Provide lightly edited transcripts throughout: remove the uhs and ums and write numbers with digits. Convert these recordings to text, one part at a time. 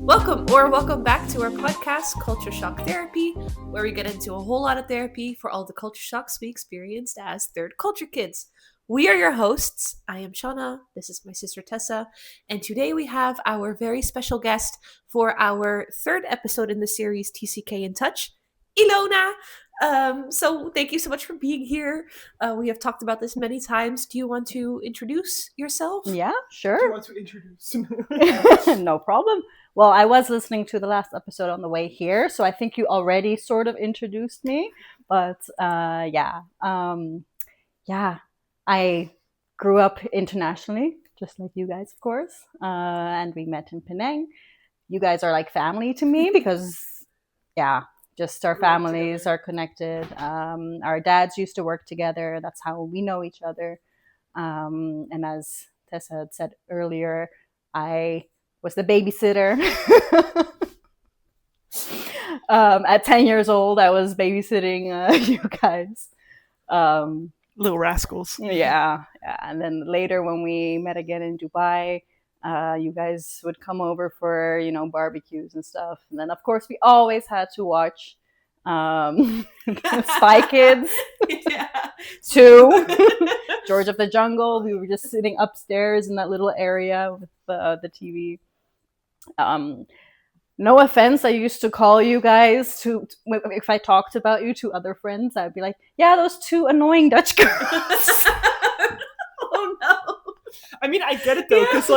Welcome back to our podcast, Culture Shock Therapy, where we get into a whole lot of therapy for all the culture shocks we experienced as third culture kids. We are your hosts. I am Shauna. This is my sister Tessa. And today we have our very special guest for our third episode in the series, TCK in Touch, Ylona. So thank you so much for being here. We have talked about this many times. Do you want to introduce yourself? Yeah, Do sure. you want to introduce? No problem. Well, I was listening to the last episode on the way here, so I think you already sort of introduced me. But yeah, I grew up internationally, just like you guys, of course. And we met in Penang. You guys are like family to me because, yeah, just our families are connected. Our dads used to work together. That's how we know each other. And as Tessa had said earlier, I was the babysitter. At 10 years old, I was babysitting you guys. Little rascals. Yeah. And then later when we met again in Dubai, you guys would come over for, barbecues and stuff. And then, of course, we always had to watch Spy Kids. Yeah. 2, George of the Jungle. We were just sitting upstairs in that little area with the TV. No offense, I used to call you guys if I talked about you to other friends, I'd be like, yeah, those 2 annoying Dutch girls. Oh no. I mean, I get it though, because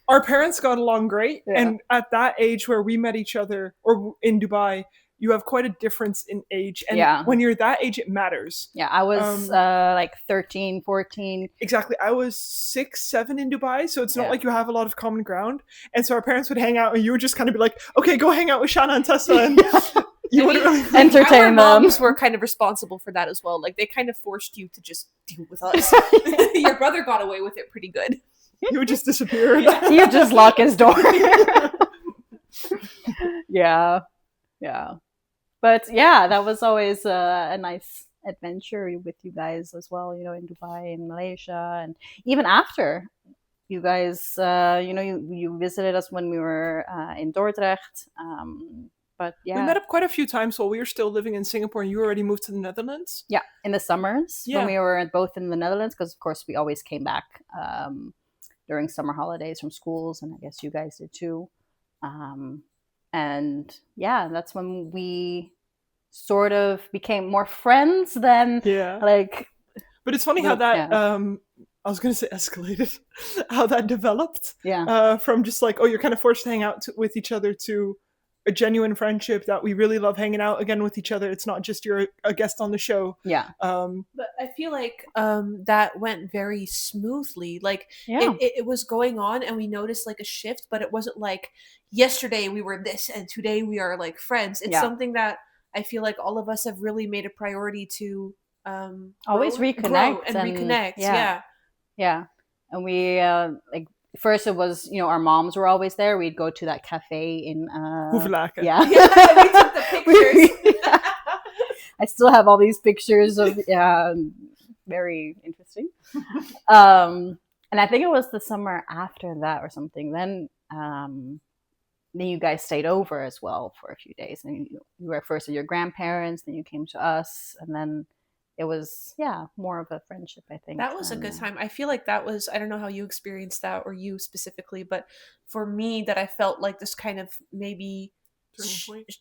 our parents got along great, and at that age where we met each other, or in Dubai, you have quite a difference in age, and when you're that age, it matters. Yeah, I was 13, 14. Exactly. I was 6, 7 in Dubai, so it's not like you have a lot of common ground. And so our parents would hang out, and you would just kind of be like, okay, go hang out with Shana and Tessa, and you would entertain our them. Moms were kind of responsible for that as well. Like, they kind of forced you to just deal with us. Your brother got away with it pretty good. He would just disappear. He would just lock his door. Yeah. But yeah, that was always a nice adventure with you guys as well, in Dubai and Malaysia. And even after, you guys, you visited us when we were in Dordrecht. But yeah. We met up quite a few times while we were still living in Singapore, and you already moved to the Netherlands. Yeah, in the summers when we were both in the Netherlands, because of course we always came back during summer holidays from schools, and I guess you guys did too. And yeah, that's when we sort of became more friends than But it's funny how that I was going to say escalated, how that developed. Yeah. From just like, you're kind of forced to hang out with each other, to a genuine friendship that we really love hanging out again with each other. It's not just you're a guest on the show. Yeah. But I feel like that went very smoothly. Like it was going on, and we noticed like a shift, but it wasn't like yesterday we were this and today we are like friends. It's something that I feel like all of us have really made a priority to always reconnect and reconnect. Yeah. And we first it was, our moms were always there. We'd go to that cafe in Hoevelaken. Yeah. We took the pictures. I still have all these pictures of very interesting. And I think it was the summer after that or something. Then you guys stayed over as well for a few days, and you were first with your grandparents, then you came to us, and then it was more of a friendship, I think. That was a good time. I feel like that was, I don't know how you experienced that, or you specifically, but for me, that I felt like this kind of maybe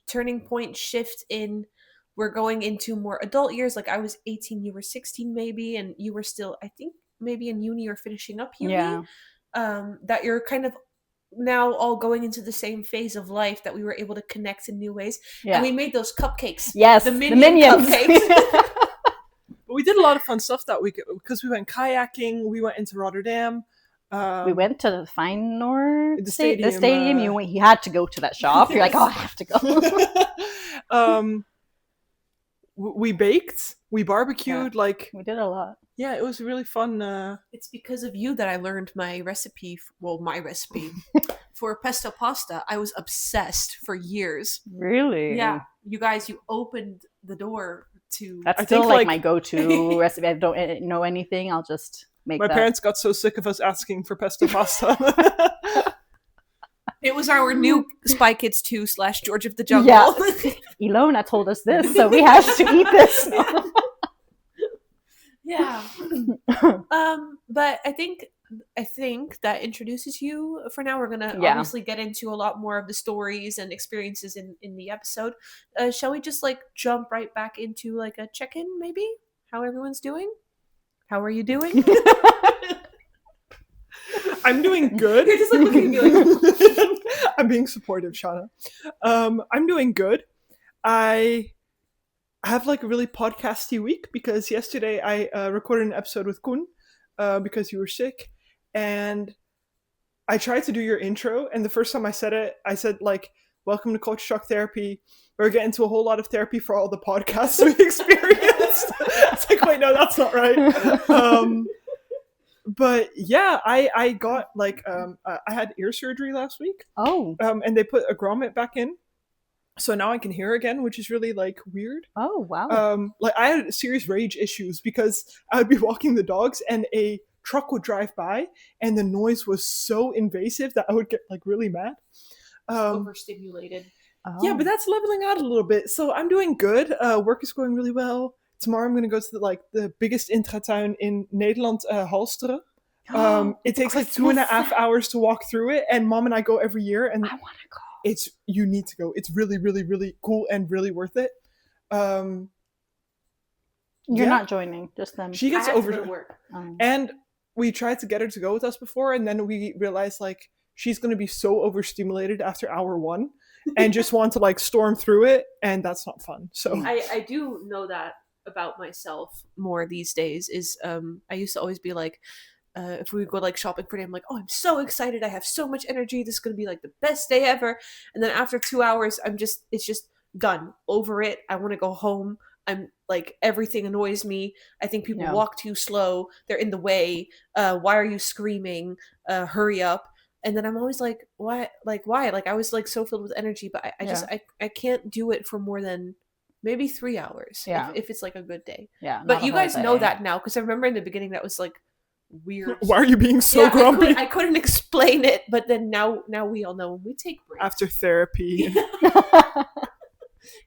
turning point shift in, we're going into more adult years. Like, I was 18, you were 16 maybe, and you were still, I think, maybe in uni or finishing up uni. That you're kind of now all going into the same phase of life, that we were able to connect in new ways. And we made those cupcakes. Yes, the Minions cupcakes. But we did a lot of fun stuff that week, because we went kayaking, we went into Rotterdam. We went to the Feyenoord stadium. The stadium. You had to go to that shop. You're like, I have to go. We baked, we barbecued, we did a lot. Yeah, it was really fun. It's because of you that I learned my recipe for pesto pasta. I was obsessed for years. Really? Yeah. You guys, you opened the door to... That's still like my go-to recipe. I don't know anything. I'll just make My parents got so sick of us asking for pesto pasta. It was our new Spy Kids 2 / George of the Jungle. Yeah. Ylona told us this, so we have to eat this. Yeah. But I think that introduces you for now. We're gonna obviously get into a lot more of the stories and experiences in the episode. Shall we just like jump right back into like a check-in, maybe? How everyone's doing? How are you doing? I'm doing good. You're just like looking at me like I'm being supportive, Shauna. I'm doing good. I have like a really podcasty week because yesterday I recorded an episode with Koen because you were sick, and I tried to do your intro, and the first time I said it, I said like, "Welcome to Culture Shock Therapy. We're getting to a whole lot of therapy for all the podcasts we experienced." It's like, wait, no, that's not right. But yeah, I got like I had ear surgery last week. Oh. And they put a grommet back in, so now I can hear again, which is really like weird. Oh wow. Like I had serious rage issues because I would be walking the dogs and a truck would drive by, and the noise was so invasive that I would get like really mad. Overstimulated. Oh. Yeah, but that's leveling out a little bit, so I'm doing good. Work is going really well. Tomorrow I'm going to go to the biggest intratuin in Nederland, Halsteren. It takes like 2.5 hours to walk through it, and Mom and I go every year, and I want to go. you need to go. It's really, really, really cool and really worth it. You're not joining, just them. She gets over work. And we tried to get her to go with us before, and then we realized like she's going to be so overstimulated after hour 1 and just want to like storm through it, and that's not fun. So I do know that about myself more these days is I used to always be like if we would go like shopping for a day, I'm like, oh, I'm so excited, I have so much energy, this is gonna be like the best day ever, and then after 2 hours it's just done, over it, I want to go home. I'm like, everything annoys me. I think people walk too slow, they're in the way, why are you screaming, hurry up. And then I'm always like, why like I was like so filled with energy, but I can't do it for more than maybe 3 hours if it's like a good day. Yeah. But you guys know that now, because I remember in the beginning that was like weird. Why are you being so grumpy? I couldn't explain it, but then now we all know when we take breaks. After therapy.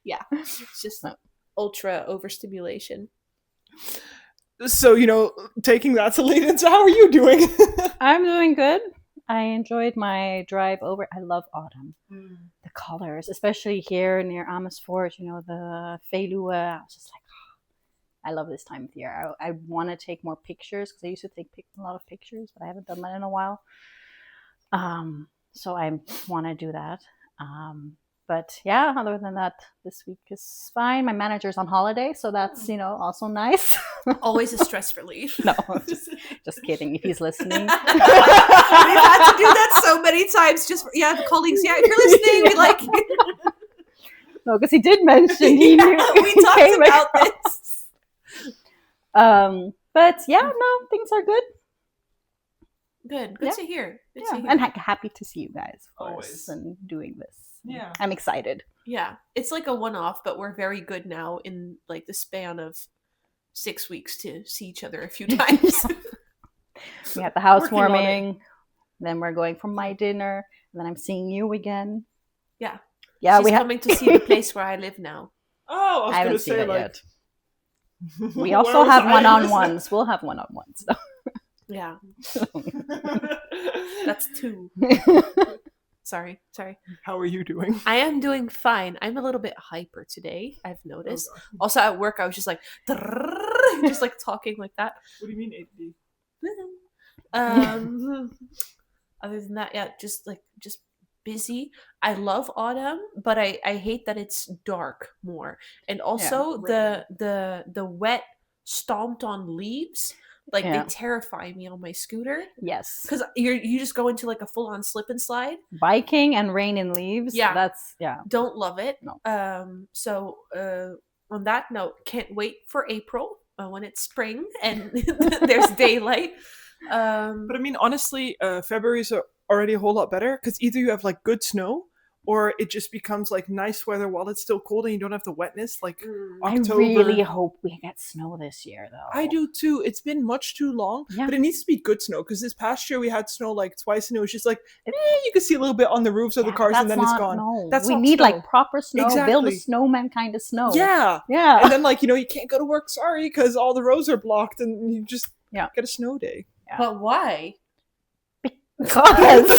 Yeah. It's just ultra overstimulation. So, taking that to lead into, how are you doing? I'm doing good. I enjoyed my drive over. I love autumn. The colors, especially here near Amersfoort, the Veluwe. I was just like, I love this time of year. I want to take more pictures because I used to take a lot of pictures, but I haven't done that in a while. So I want to do that. But yeah, other than that, this week is fine. My manager's on holiday, so that's, also nice. Always a stress relief. No, just kidding. If he's listening. We've had to do that so many times. The colleagues, if you're listening, we like you. No, because he did mention he knew. We talked about this. But yeah, no, things are good. Good to hear. Good to hear. And happy to see you guys, of course, always. and doing this. Yeah, I'm excited. Yeah, it's like a one-off, but we're very good now in like the span of 6 weeks to see each other a few times. We had the housewarming, then we're going for my dinner, and then I'm seeing you again. Yeah. Yeah, she's coming to see the place where I live now. Oh, I was going to say like. Yet. We also have one-on-ones. We'll have one-on-ones. So. Yeah. That's 2. Sorry. How are you doing? I am doing fine. I'm a little bit hyper today, I've noticed. Also at work, I was just like, just like talking like that. What do you mean ADD? Other than that, just busy. I love autumn, but I hate that it's dark more. And also the wet stomped on leaves. Like they terrify me on my scooter. Yes, because you just go into like a full on slip and slide. Biking and rain and leaves. Yeah, don't love it. No. So on that note, can't wait for April when it's spring and there's daylight. But I mean, honestly, February is already a whole lot better because either you have like good snow or it just becomes like nice weather while it's still cold and you don't have the wetness like October. I really hope we get snow this year, though. I do too. It's been much too long, but it needs to be good snow, because this past year we had snow like twice and it was just like, you could see a little bit on the roofs of the cars and then it's gone. No. That's we not need snow. like proper snow, build a snowman kind of snow. Yeah. And then like, you can't go to work, sorry, because all the roads are blocked, and you just get a snow day. Yeah. But why? Because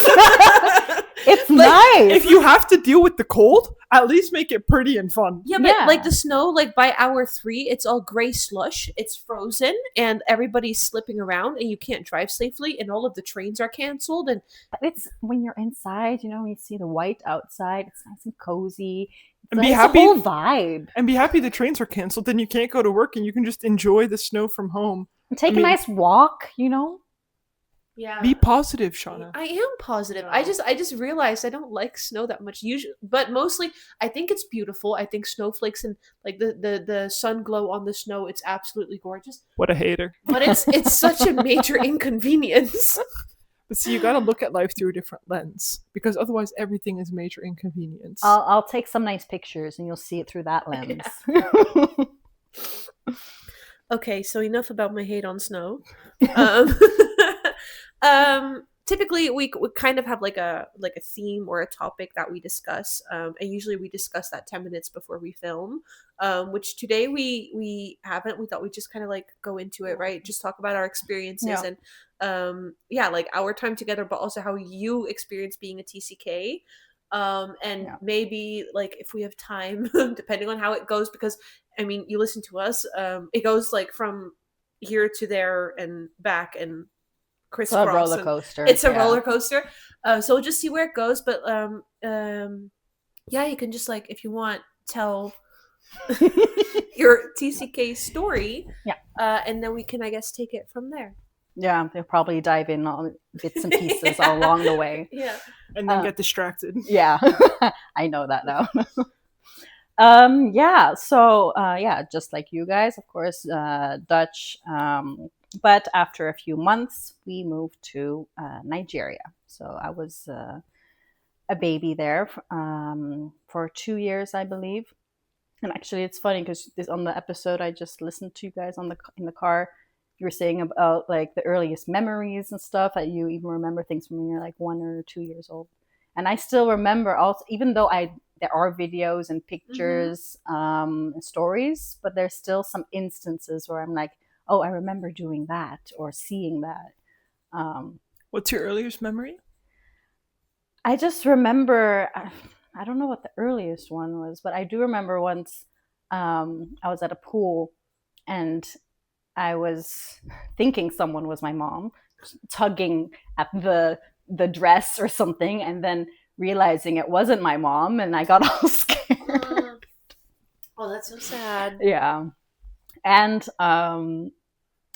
it's nice. If you have to deal with the cold, at least make it pretty and fun. Yeah, but like the snow, like by hour 3, it's all gray slush, it's frozen, and everybody's slipping around, and you can't drive safely, and all of the trains are canceled. But it's when you're inside, you see the white outside, it's nice and cozy. And be happy, the whole vibe. And be happy the trains are canceled, then you can't go to work, and you can just enjoy the snow from home. And take a nice walk, Yeah. Be positive, Shauna. I am positive. I just realized I don't like snow that much usually, but mostly I think it's beautiful. I think snowflakes and like the sun glow on the snow, it's absolutely gorgeous. What a hater. But it's such a major inconvenience. But see, you got to look at life through a different lens, because otherwise everything is major inconvenience. I'll take some nice pictures and you'll see it through that lens. Yeah. Okay, so enough about my hate on snow. Typically we kind of have like a theme or a topic that we discuss, and usually we discuss that 10 minutes before we film, which today we haven't. We thought we'd just kind of like go into it, right? Just talk about our experiences and like our time together, but also how you experience being a TCK, and maybe like if we have time, depending on how it goes, because I mean, you listen to us, it goes like from here to there and back and crisscross. It's a roller coaster. It's a roller coaster. So we'll just see where it goes. But you can just like, if you want, tell your TCK story. Yeah. And then we can, I guess, take it from there. Yeah, they'll probably dive in on bits and pieces all along the way. Yeah. And then get distracted. Yeah. I know that now. So just like you guys, of course, Dutch. But after a few months, we moved to Nigeria. So I was a baby there for 2 years, I believe. And actually, it's funny because on the episode I just listened to you guys in the car, you were saying about like the earliest memories and stuff, that you even remember things from when you're like 1 or 2 years old. And I still remember, also, even though there are videos and pictures, and stories, but there's still some instances where I'm like, oh, I remember doing that or seeing that. What's your earliest memory? I just remember, I don't know what the earliest one was, but I do remember once I was at a pool and I was thinking someone was my mom, tugging at the dress or something, and then realizing it wasn't my mom, and I got all scared. Oh, that's so sad. Yeah. And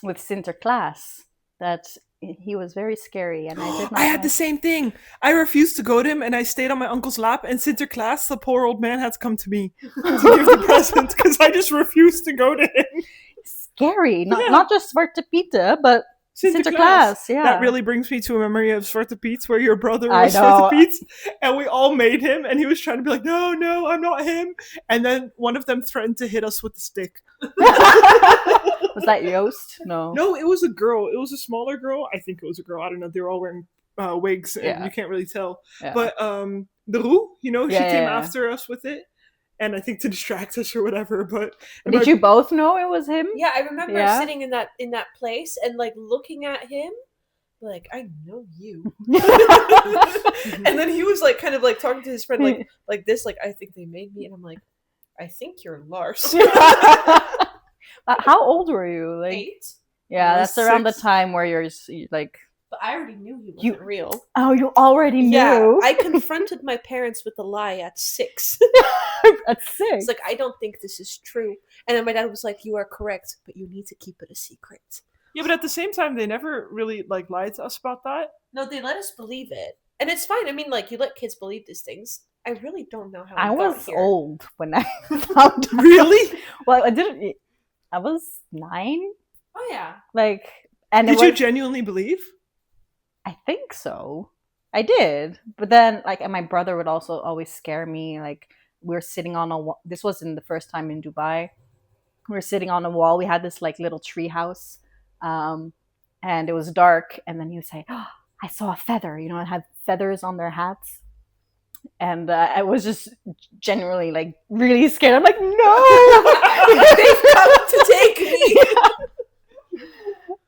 with Sinterklaas, that he was very scary, and I did not. I had the same thing. I refused to go to him, and I stayed on my uncle's lap. And Sinterklaas, the poor old man, had to come to me to give the presents because I just refused to go to him. Scary, not just Zwarte Pieten, but Sinterklaas. Yeah, that really brings me to a memory of Zwarte Piet, where your brother was Zwarte Piet, and we all made him, and he was trying to be like, no, I'm not him. And then one of them threatened to hit us with a stick. Was that Joost? No, it was a girl. It was a smaller girl. I think it was a girl. I don't know. They were all wearing wigs, and you can't really tell. Yeah. But the Roux, she came after us with it. And I think to distract us or whatever, but did you both know it was him? Yeah, I remember sitting in that place and like looking at him, like, I know you. And then he was like kind of like talking to his friend like this, like, I think they made me, and I'm like, I think you're Lars. How old were you? Like 8. Yeah, that's 6. Around the time where you're like. But I already knew he wasn't real. Oh, you already knew? Yeah, I confronted my parents with a lie at 6. At 6? It's like, I don't think this is true. And then my dad was like, you are correct, but you need to keep it a secret. Yeah, but at the same time, they never really like lied to us about that. No, they let us believe it. And it's fine. I mean, like, you let kids believe these things. I really don't know how I was here. Old when I found out. Really? Well, I was 9. Oh, yeah. Like, and did you genuinely believe? I think so. I did, but then like, and my brother would also always scare me. Like we were sitting on a wall. This wasn't the first time in Dubai. We were sitting on a wall. We had this like little tree house, and it was dark. And then he would say, "Oh, I saw a feather." You know, it had feathers on their hats, and I was just generally like really scared. I'm like, no, they've come to take me.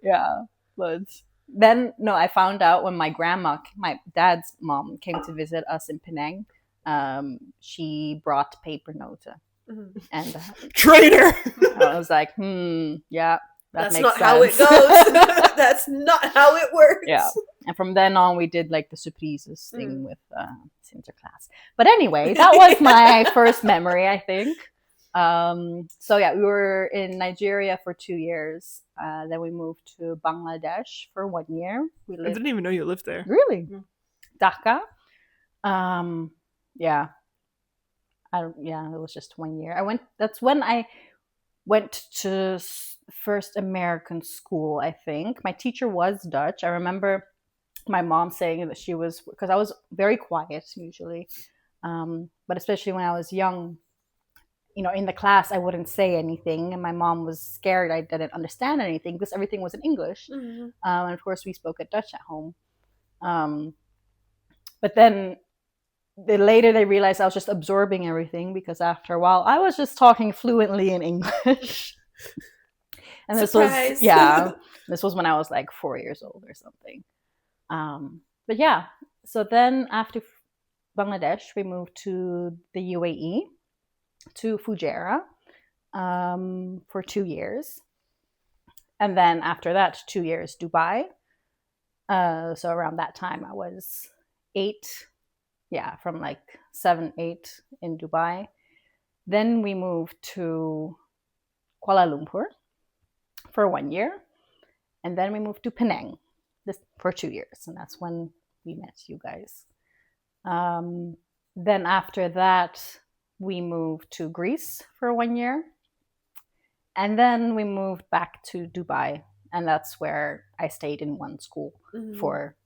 Yeah, but then no, I found out when my grandma, my dad's mom, came to visit us in Penang. She brought paper note, and traitor. I was like, yeah, that's makes not sense. how it goes. That's not how it works. Yeah, and from then on, we did like the surprises thing with Sinterklaas. But anyway, that was my first memory, I think. So yeah, we were in Nigeria for 2 years. Then we moved to Bangladesh for 1 year. I didn't even know you lived there. Really? Dhaka. Yeah. It was just 1 year. That's when I went to first American school, I think. My teacher was Dutch. I remember my mom saying that she was, because I was very quiet usually. But especially when I was young, you know, in the class, I wouldn't say anything. And my mom was scared I didn't understand anything because everything was in English. And of course, we spoke at Dutch at home. But then later they realized I was just absorbing everything because after a while, I was just talking fluently in English. And this Surprise. this was when I was like 4 years old or something. But yeah, so then after Bangladesh, we moved to the UAE, to Fujairah, for 2 years. And then after that, 2 years, Dubai. So around that time, I was 8. Yeah, from like 7, 8 in Dubai. Then we moved to Kuala Lumpur for 1 year. And then we moved to Penang for 2 years. And that's when we met you guys. Then after that, we moved to Greece for 1 year. And then we moved back to Dubai. And that's where I stayed in one school for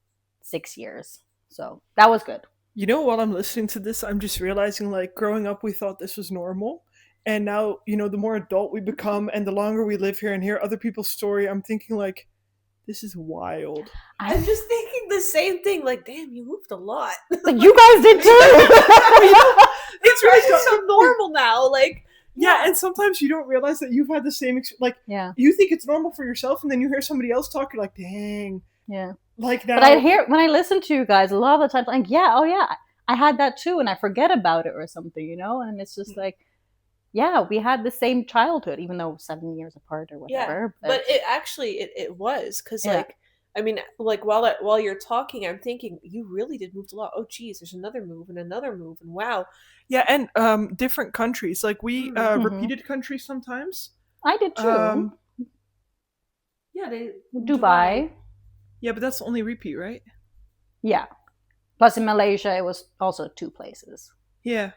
6 years. So that was good. You know, while I'm listening to this, I'm just realizing, like, growing up, we thought this was normal. And now, you know, the more adult we become and the longer we live here and hear other people's story, I'm thinking, like, this is wild. I'm just thinking the same thing. Like, damn, you moved a lot. Like, you guys did too. It's really so normal now. Like, yeah, and sometimes you don't realize that you've had the same you think it's normal for yourself, and then you hear somebody else talk, you're like, dang. Yeah. Like that. But when I listen to you guys, a lot of the time, like, I had that too, and I forget about it or something, you know? And it's just like, yeah, we had the same childhood, even though 7 years apart or whatever. Yeah, but it actually, it was, because, like, I mean, like, while you're talking, I'm thinking, you really did move a lot. Oh, geez, there's another move, and wow. Yeah, and different countries. Like, we repeated countries sometimes. I did too. Dubai. Yeah, but that's the only repeat, right? Yeah. Plus in Malaysia, it was also 2 places. Yeah.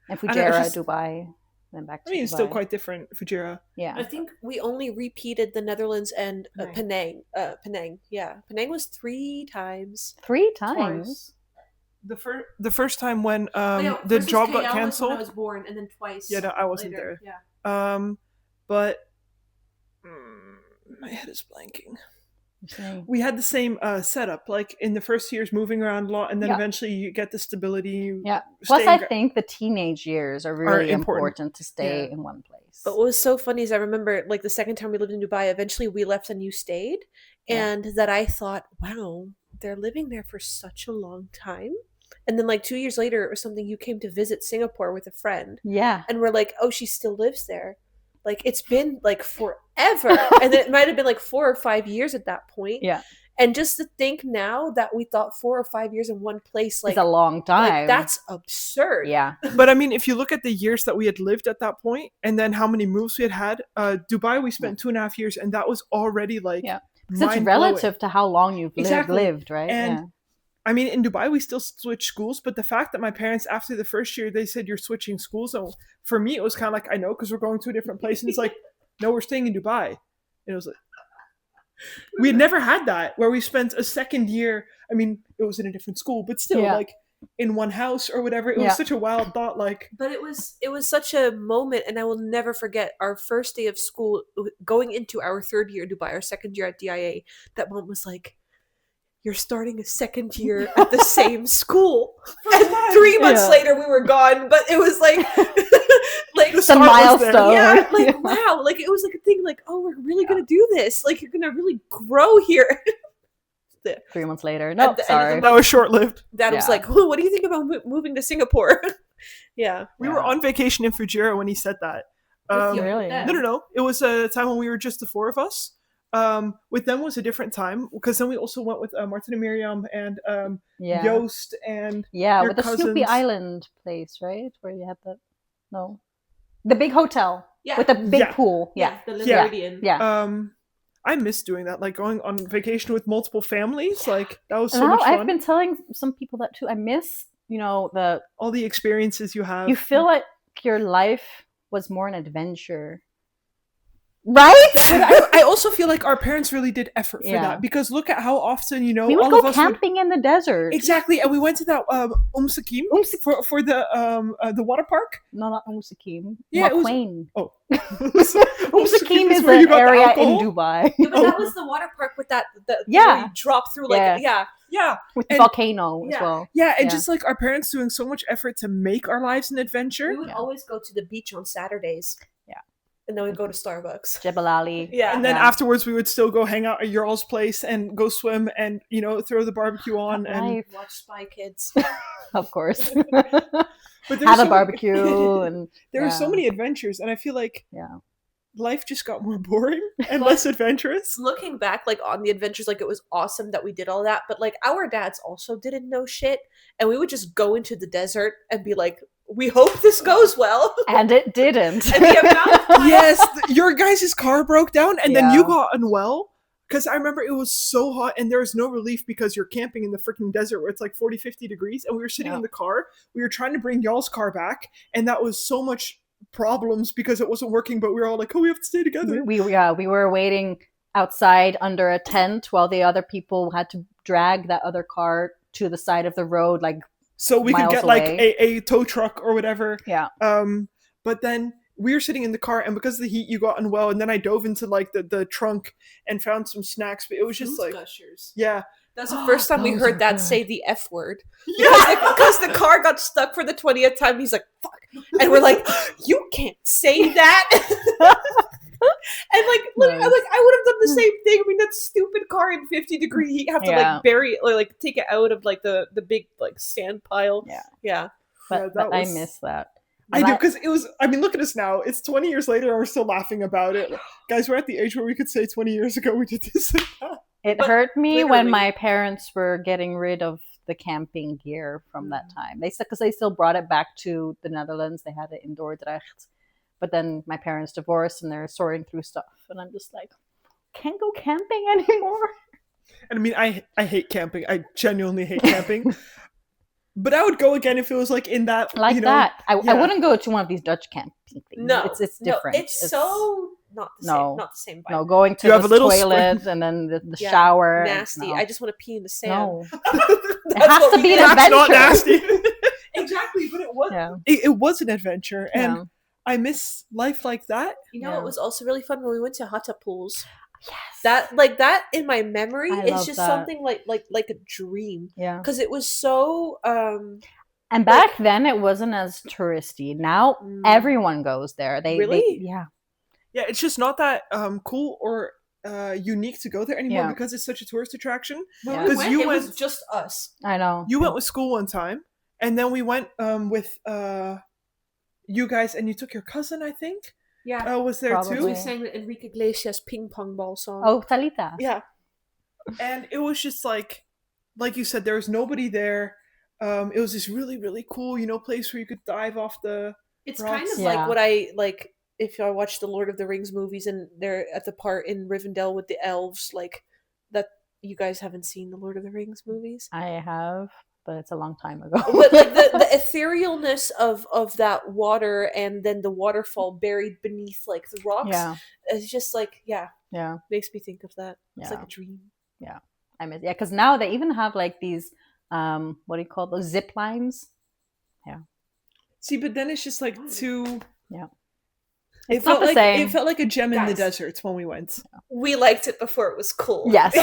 And Fujairah, Dubai, then back to Dubai. It's still quite different, Fujairah. Yeah. I think we only repeated the Netherlands and Penang. Penang, yeah. Penang was 3 times. 3 times? Twice. The first time when the job got cancelled. When I was born, and then twice. Yeah, no, I wasn't there. Yeah. But my head is blanking. We had the same setup, like in the first years moving around a lot, and then eventually you get the stability. Yeah. Plus, I think the teenage years are really important to stay in one place. But what was so funny is I remember, like, the second time we lived in Dubai, eventually we left and you stayed, and that I thought, wow, they're living there for such a long time. And then, like, 2 years later or something, you came to visit Singapore with a friend. Yeah. And we're like, oh, she still lives there. Like, it's been, like, forever. And then it might have been, like, 4 or 5 years at that point. Yeah. And just to think now that we thought 4 or 5 years in one place, like, it's a long time. Like, that's absurd. Yeah. But, I mean, if you look at the years that we had lived at that point, and then how many moves we had, Dubai, we spent 2.5 years, and that was already, like, it's relative to how long you've lived, right? And I mean, in Dubai, we still switch schools, but the fact that my parents, after the first year, they said, you're switching schools. So for me, it was kind of like, I know, because we're going to a different place. And it's like, no, we're staying in Dubai. And it was like, We had never had that where we spent a second year. I mean, it was in a different school, but still, like in one house or whatever. It was such a wild thought. Like, but it was such a moment, and I will never forget our first day of school, going into our third year in Dubai, our second year at DIA. That mom was like, "You're starting a second year at the same school," and 3 months later we were gone. But it was like, like the milestone. Yeah, like wow, like it was like a thing. Like, oh, we're really gonna do this. Like, you're gonna really grow here. 3 months later, no, sorry, that was short lived. Dad was like, "Oh, what do you think about moving to Singapore?" Yeah, we were on vacation in Fujairah when he said that. Really? No. It was a time when we were just the four of us. With them was a different time because then we also went with Martin and Miriam and Joost and with the cousins. Snoopy Island place, right, where you had the big hotel with the big pool. The Lemuridian. I miss doing that, like going on vacation with multiple families. Like that was so and much fun. I've been telling some people that too. I miss, all the experiences you have. You feel like your life was more an adventure. Right? I also feel like our parents really did effort for that because look at how often, we would go camping in the desert. Exactly, and we went to that Sakim for the water park. No, not Sakim. Yeah, Quain. Oh, Sakim is an area in Dubai. Yeah, but that was the water park with that. Where you drop through, like with the volcano as well. Yeah, and just like our parents doing so much effort to make our lives an adventure. We would always go to the beach on Saturdays. And then we'd go to Starbucks. Jebel Ali. Yeah. And then afterwards we would still go hang out at your all's place and go swim and, throw the barbecue on and watch Spy Kids. Of course. But have a barbecue and there were so many adventures, and I feel like life just got more boring and less adventurous. Looking back, like on the adventures, like it was awesome that we did all that, but like our dads also didn't know shit, and we would just go into the desert and be like, we hope this goes well. And it didn't. And the amount yes, your guys' car broke down and then you got unwell. Because I remember it was so hot and there was no relief because you're camping in the freaking desert where it's like 40, 50 degrees. And we were sitting in the car. We were trying to bring y'all's car back. And that was so much problems because it wasn't working. But we were all like, oh, we have to stay together. We were waiting outside under a tent while the other people had to drag that other car to the side of the road, like so we could get away. Like a tow truck or whatever. Yeah. But then we were sitting in the car, and because of the heat, you got unwell. And then I dove into like the trunk and found some snacks. But it was just like gushers. Yeah. That's the first time we heard Dad say the F word. Because the car got stuck for the 20th time. He's like, fuck. And we're like, you can't say that. And like, literally, I would have done the same thing. I mean, that stupid car in 50-degree heat, have to like bury it, or like take it out of like the big like sand pile. Yeah. But I miss that. I do, because it was, I mean, look at us now. It's 20 years later and we're still laughing about it. Guys, we're at the age where we could say 20 years ago we did this and that. It hurt me when my parents were getting rid of the camping gear from that time. Because they still brought it back to the Netherlands. They had it in Dordrecht. But then my parents divorced and they're sorting through stuff. And I'm just like, can't go camping anymore. And I mean, I hate camping. I genuinely hate camping. But I would go again if it was like in that. Like that. I wouldn't go to one of these Dutch camping things. No. It's different. It's so not the same. Not the same vibe. No, going to the toilet and then the shower. Nasty. I just want to pee in the sand. No. It has to be an adventure. That's not nasty. Exactly, but it was. Yeah. It was an adventure. And I miss life like that. It was also really fun when we went to hot tub pools. Yes. That in my memory is just something like a dream. Yeah. Because it was so and back then it wasn't as touristy. Now everyone goes there. Yeah, it's just not that cool or unique to go there anymore because it's such a tourist attraction. Because it was just us. I know. You went with school one time, and then we went with you guys, and you took your cousin, I think. Yeah, was there probably. too. We sang the Enrique Iglesias ping pong ball song. Oh, Talita. Yeah, and it was just like you said, there was nobody there. It was this really, really cool, place where you could dive off the. It's rocks. kind of like what I like if I watch the Lord of the Rings movies and they're at the part in Rivendell with the elves, like that. You guys haven't seen the Lord of the Rings movies? I have. but it's a long time ago. But like the etherealness of that water, and then the waterfall buried beneath like the rocks, it's just like makes me think of that. It's like a dream. Yeah, I miss because now they even have like these what do you call those, zip lines? Yeah. See, but then it's just like too. Yeah. It felt like same. It felt like a gem in the desert when we went. We liked it before it was cool. Yes.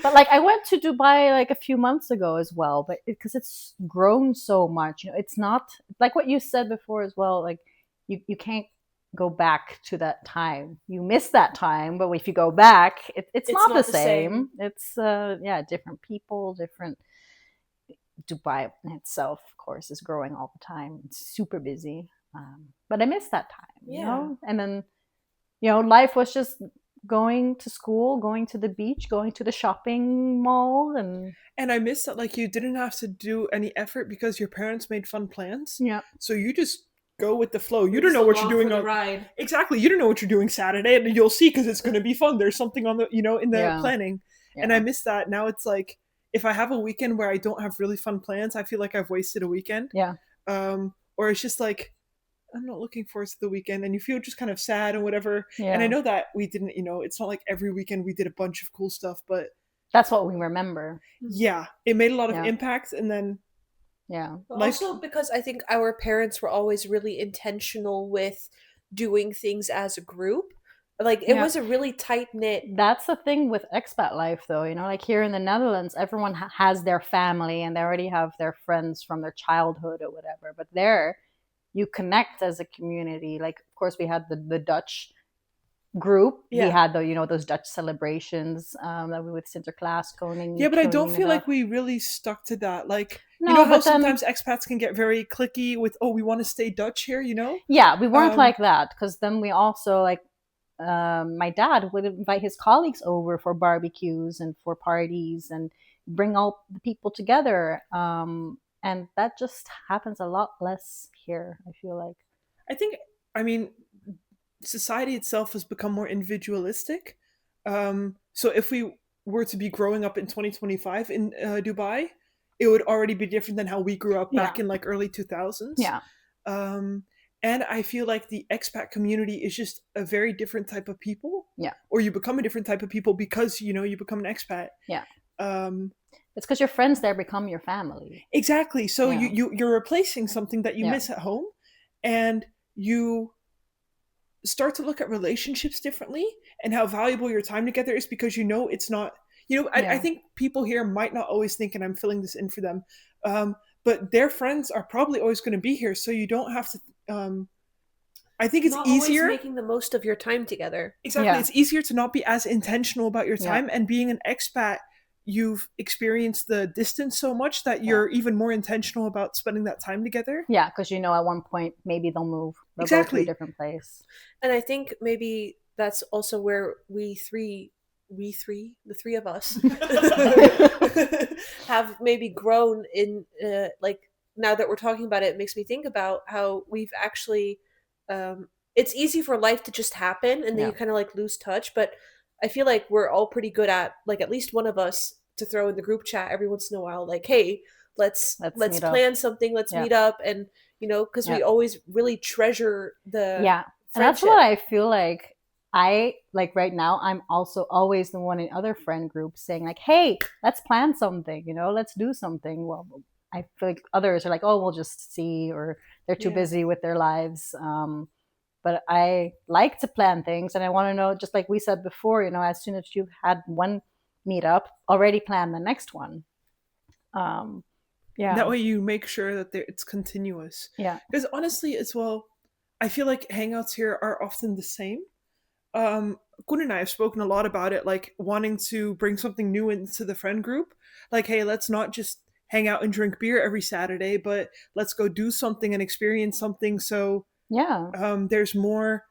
But like I went to Dubai like a few months ago as well, but because it's grown so much, you know, it's not like what you said before as well. Like you can't go back to that time. You miss that time, but if you go back, it's not the same. It's different people, different. Dubai itself, of course, is growing all the time. It's super busy, but I miss that time. You know, and then life was just going to school, going to the beach, going to the shopping mall, and I miss that like you didn't have to do any effort because your parents made fun plans. Yeah, so you just go with the flow. You don't know what you're doing on ride. Exactly, you don't know what you're doing Saturday, and you'll see because it's going to be fun. There's something on the in the planning, and I miss that. Now it's like if I have a weekend where I don't have really fun plans, I feel like I've wasted a weekend. Yeah. Or it's just like I'm not looking forward to the weekend, and you feel just kind of sad and whatever. Yeah. And I know that we didn't, it's not like every weekend we did a bunch of cool stuff, but that's what we remember. Yeah, it made a lot of impact, and then also because I think our parents were always really intentional with doing things as a group. Like it was a really tight knit. That's the thing with expat life, though. Like here in the Netherlands, everyone has their family and they already have their friends from their childhood or whatever. But there, you connect as a community. Like, of course, we had the Dutch group. We had those Dutch celebrations that we with Sinterklaas Koning. Yeah, but I don't feel like we really stuck to that. Like, how sometimes expats can get very cliquey with, we want to stay Dutch here. Yeah, we weren't like that because then we also like. My dad would invite his colleagues over for barbecues and for parties and bring all the people together. And that just happens a lot less here, I feel like. I mean, society itself has become more individualistic. So if we were to be growing up in 2025 in Dubai, it would already be different than how we grew up back in like early 2000s. Yeah. And I feel like the expat community is just a very different type of people. Yeah. Or you become a different type of people because, you become an expat. Yeah. It's because your friends there become your family. Exactly. So you're replacing something that you miss at home, and you start to look at relationships differently and how valuable your time together is because it's not, I think people here might not always think, and I'm filling this in for them, but their friends are probably always going to be here, so you don't have to. I think it's not easier always making the most of your time together. Exactly, it's easier to not be as intentional about your time. And being an expat, you've experienced the distance so much that you're even more intentional about spending that time together. Yeah, because at one point maybe they'll move. They'll go to a different place. And I think maybe that's also where the three of us have maybe grown in like now that we're talking about it, it makes me think about how we've actually it's easy for life to just happen and then you kind of like lose touch, but I feel like we're all pretty good at like at least one of us to throw in the group chat every once in a while, like, hey, let's plan something, let's meet up, and because we always really treasure the friendship. And that's what I feel like. I like right now I'm also always the one in other friend groups saying like, hey, let's plan something, let's do something. Well, I feel like others are like, oh, we'll just see, or they're too busy with their lives. But I like to plan things, and I want to know, just like we said before, as soon as you've had one meetup, already plan the next one. That way you make sure that it's continuous. Yeah. Because honestly, as well, I feel like hangouts here are often the same. Koen and I have spoken a lot about it, like wanting to bring something new into the friend group. Like, hey, let's not just hang out and drink beer every Saturday, but let's go do something and experience something. So there's more.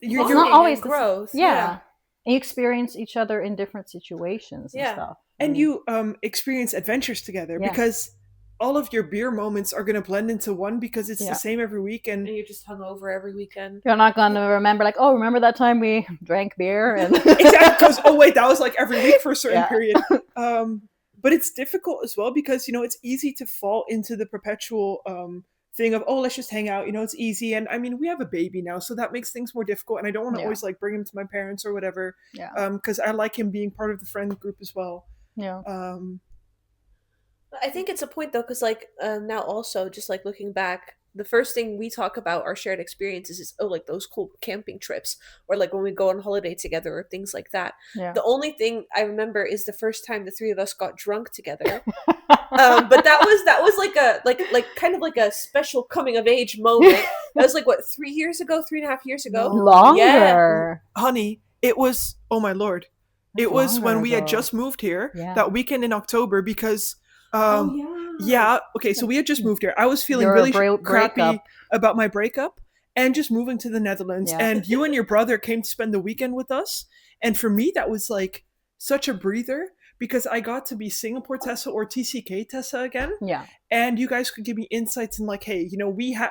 You're not always growth. Yeah. And you experience each other in different situations and stuff. And you experience adventures together because all of your beer moments are going to blend into one because it's the same every week. And you're just hungover every weekend. You're not going to remember like, oh, remember that time we drank beer? And exactly, because, oh, wait, that was like every week for a certain period. But it's difficult as well because, it's easy to fall into the perpetual thing of, oh, let's just hang out. It's easy. And I mean, we have a baby now, so that makes things more difficult. And I don't want to always like bring him to my parents or whatever. Yeah. Because I like him being part of the friend group as well. Yeah. I think it's a point though, because like now also just like looking back, the first thing we talk about our shared experiences is like those cool camping trips or like when we go on holiday together or things like that. Yeah. The only thing I remember is the first time the three of us got drunk together. But that was like a like kind of like a special coming of age moment. That was like what 3.5 years ago. Longer, honey. It was, oh my lord, it was when we had just moved here that weekend in October because. Okay, so we had just moved here. I was feeling really crappy about my breakup and just moving to the Netherlands. And you and your brother came to spend the weekend with us. And for me, that was like such a breather because I got to be Singapore Tessa or TCK Tessa again. Yeah. And you guys could give me insights and like, hey,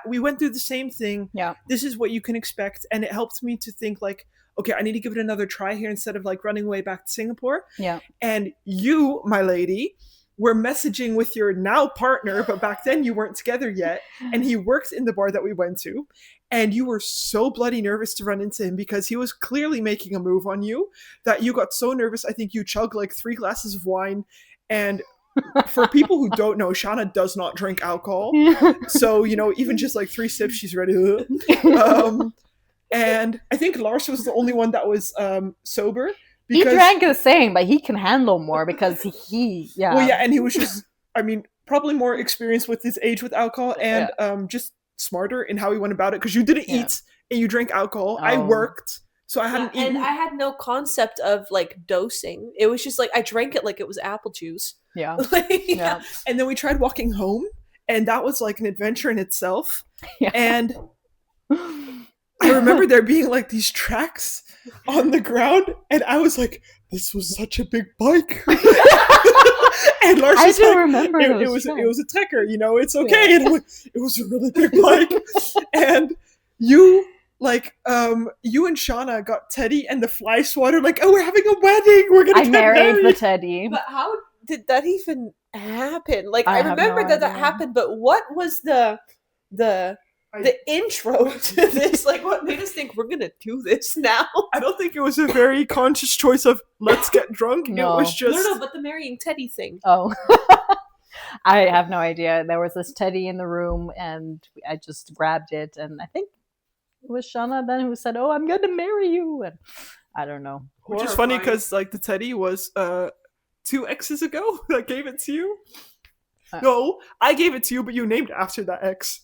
we went through the same thing. Yeah. This is what you can expect. And it helped me to think like, okay, I need to give it another try here instead of like running way back to Singapore. Yeah. And you, my lady, were messaging with your now partner, but back then you weren't together yet. And he worked in the bar that we went to. And you were so bloody nervous to run into him because he was clearly making a move on you that you got so nervous. I think you chugged like 3 glasses of wine. And for people who don't know, Shauna does not drink alcohol. So, even just like 3 sips, she's ready. And I think Lars was the only one that was sober. He drank the same, but he can handle more because and he was just, probably more experienced with his age with alcohol and just smarter in how he went about it because you didn't eat and you drank alcohol. I worked, so I hadn't eaten. And I had no concept of like dosing. It was just like I drank it like it was apple juice. Yeah. And then we tried walking home, and that was like an adventure in itself. Yeah. And I remember there being like these tracks on the ground, and I was like, "This was such a big bike." And Lars was like, remember it was a trekker, it's okay. And I'm like, it was a really big bike. And you and Shauna got Teddy and the fly swatter, like, oh, we're having a wedding. We're gonna get married. the Teddy. But how did that even happen? Like, I remember that happened, but what was the intro to this? Like, what made us think we're gonna do this now? I don't think it was a very conscious choice of let's get drunk. No. It was just no, but the marrying Teddy thing. Oh. I have no idea. There was this Teddy in the room, and I just grabbed it, and I think it was Shauna then who said, "Oh, I'm gonna marry you," and I don't know. Which is funny because like the Teddy was 2 exes ago that gave it to you. No, I gave it to you, but you named after that ex.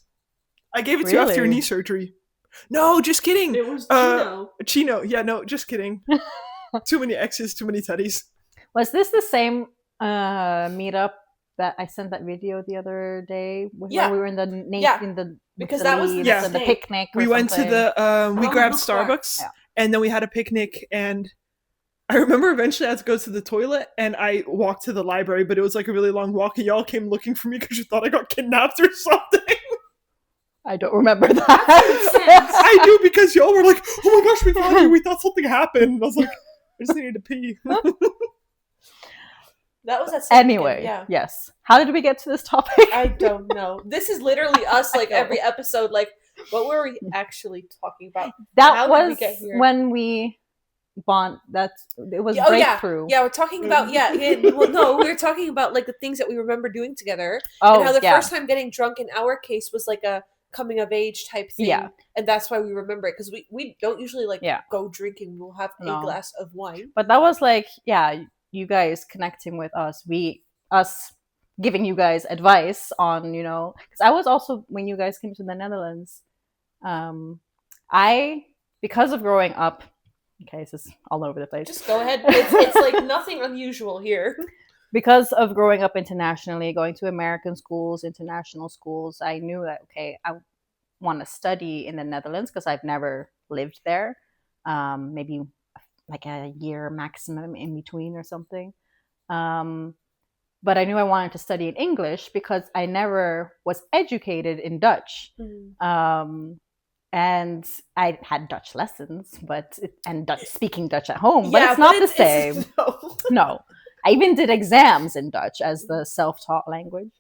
I gave it to you after your knee surgery. No, just kidding. It was Chino. Chino. Yeah, no, just kidding. Too many exes, too many Teddys. Was this the same meetup that I sent that video the other day? When we were in the because that was the picnic. We went to the we grabbed Starbucks and then we had a picnic, and I remember eventually I had to go to the toilet and I walked to the library, but it was like a really long walk, and y'all came looking for me because you thought I got kidnapped or something. I don't remember that. I do, because y'all were like, oh my gosh, we found you. We thought something happened. And I was like, I just needed to pee. That was that anyway, yes. How did we get to this topic? I don't know. This is literally us, like, every episode. Like, what were we actually talking about? That was when we bond. It was breakthrough. Yeah, we're talking about, well, no, we were talking about, like, the things that we remember doing together. And how the first time getting drunk in our case was, like, a coming of age type thing. Yeah. And that's why we remember it, because we don't usually, like, go drinking. We'll have a glass of wine. But that was, like, you guys connecting with us, us giving you guys advice on, because I was also, when you guys came to the Netherlands, because of growing up, okay, this is all over the place. Just go ahead. It's like nothing unusual here. Because of growing up internationally, going to American schools, international schools, I knew that, okay, I want to study in the Netherlands because I've never lived there. Maybe like a year maximum in between or something. But I knew I wanted to study in English because I never was educated in Dutch. And I had Dutch lessons, speaking Dutch at home, but it's not the same. No. I even did exams in Dutch as the self-taught language.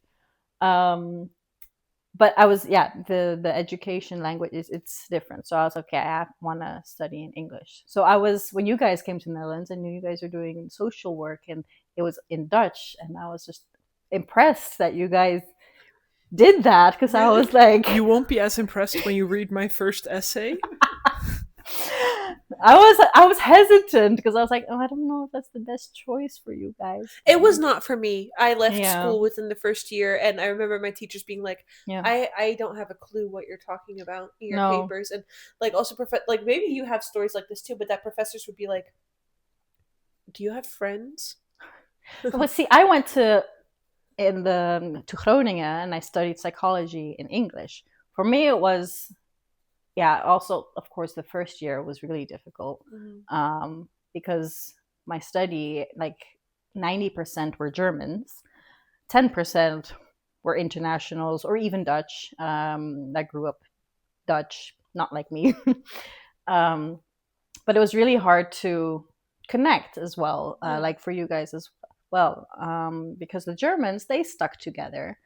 But I was, the education language it's different. So I was okay, I want to study in English. So when you guys came to the Netherlands, I knew you guys were doing social work and it was in Dutch. And I was just impressed that you guys did that, because I was like... You won't be as impressed when you read my first essay. I was hesitant because I was like, I don't know if that's the best choice for you guys. It was not for me. I left school within the first year, and I remember my teachers being like, I don't have a clue what you're talking about in your papers. And like also like maybe you have stories like this too, but that professors would be like, do you have friends? Well, see, I went to Groningen and I studied psychology in English. For me, it was... also, of course, the first year was really difficult because my study, like 90% were Germans, 10% were internationals or even Dutch that grew up Dutch, not like me. But it was really hard to connect as well, like for you guys as well, because the Germans, they stuck together.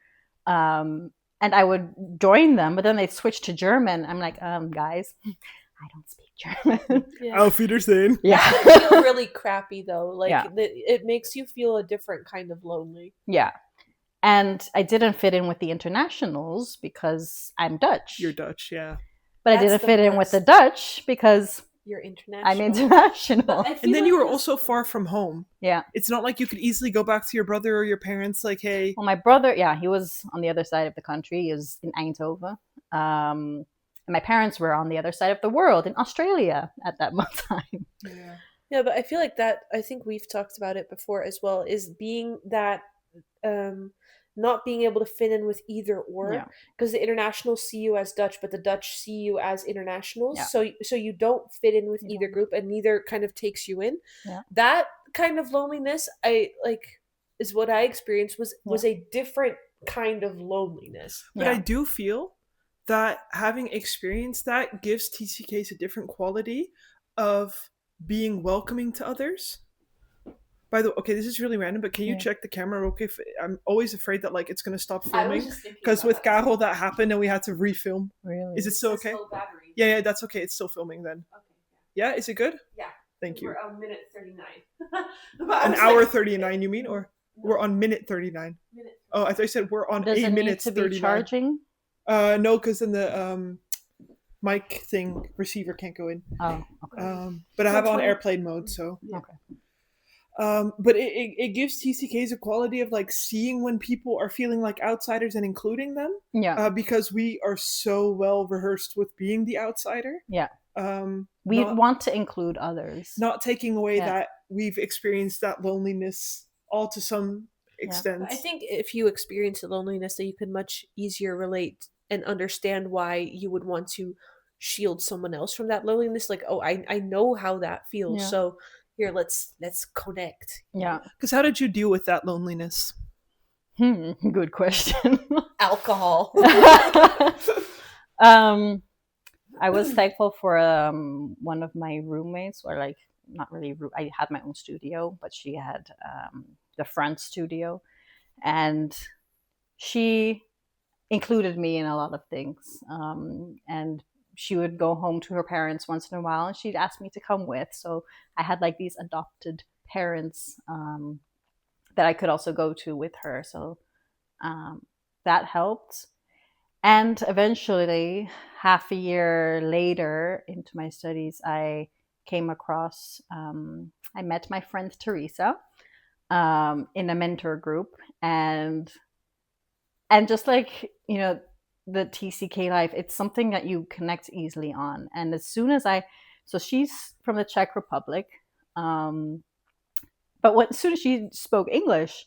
And I would join them, but then they'd switch to German. I'm like, guys, I don't speak German. Auf Wiedersehen. Yeah. I feel really crappy, though. Like, it makes you feel a different kind of lonely. Yeah. And I didn't fit in with the internationals because I'm Dutch. You're Dutch, yeah. But I didn't fit in with the Dutch because... You're international. I'm international. And then you were also far from home. Yeah. It's not like you could easily go back to your brother or your parents like, hey... Well, my brother, he was on the other side of the country. He was in Eindhoven. And my parents were on the other side of the world, in Australia at that time. Yeah, but I feel like that, I think we've talked about it before as well, is being that... not being able to fit in with either or, because the internationals see you as Dutch, but the Dutch see you as internationals. So you don't fit in with either group, and neither kind of takes you in. That kind of loneliness, is what I experienced was a different kind of loneliness. But I do feel that having experienced that gives TCKs a different quality of being welcoming to others. By the way, okay, this is really random, but can you check the camera real quick? I'm always afraid that it's going to stop filming. Because with Karel that happened and we had to refilm. Really? Is it still okay? Yeah, that's okay. It's still filming then. Okay. Yeah, is it good? Yeah. Thank you. We're on minute 39. An hour 39, you mean? Or we're on minute 39? Oh, I thought you said we're on 8 minutes 39. Does it need to be charging? No, because then the mic thing, receiver can't go in. Oh, okay. But I have it on airplane mode, so... Okay. But it gives TCKs a quality of seeing when people are feeling like outsiders and including them. Yeah. Because we are so well rehearsed with being the outsider. Yeah. We want to include others. Not taking away that we've experienced that loneliness all to some extent. I think if you experience the loneliness, that you can much easier relate and understand why you would want to shield someone else from that loneliness. Like, oh, I know how that feels. Yeah. So here, let's connect. Yeah. Because how did you deal with that loneliness? Good question. Alcohol. I was thankful for one of my roommates, or not really. I had my own studio, but she had the front studio, and she included me in a lot of things. And she would go home to her parents once in a while, and she'd ask me to come with. So I had these adopted parents that I could also go to with her. So that helped. And eventually, half a year later into my studies, I came across, I met my friend Teresa in a mentor group. And just the TCK life, it's something that you connect easily on. And as soon as so she's from the Czech Republic, but as soon as she spoke English,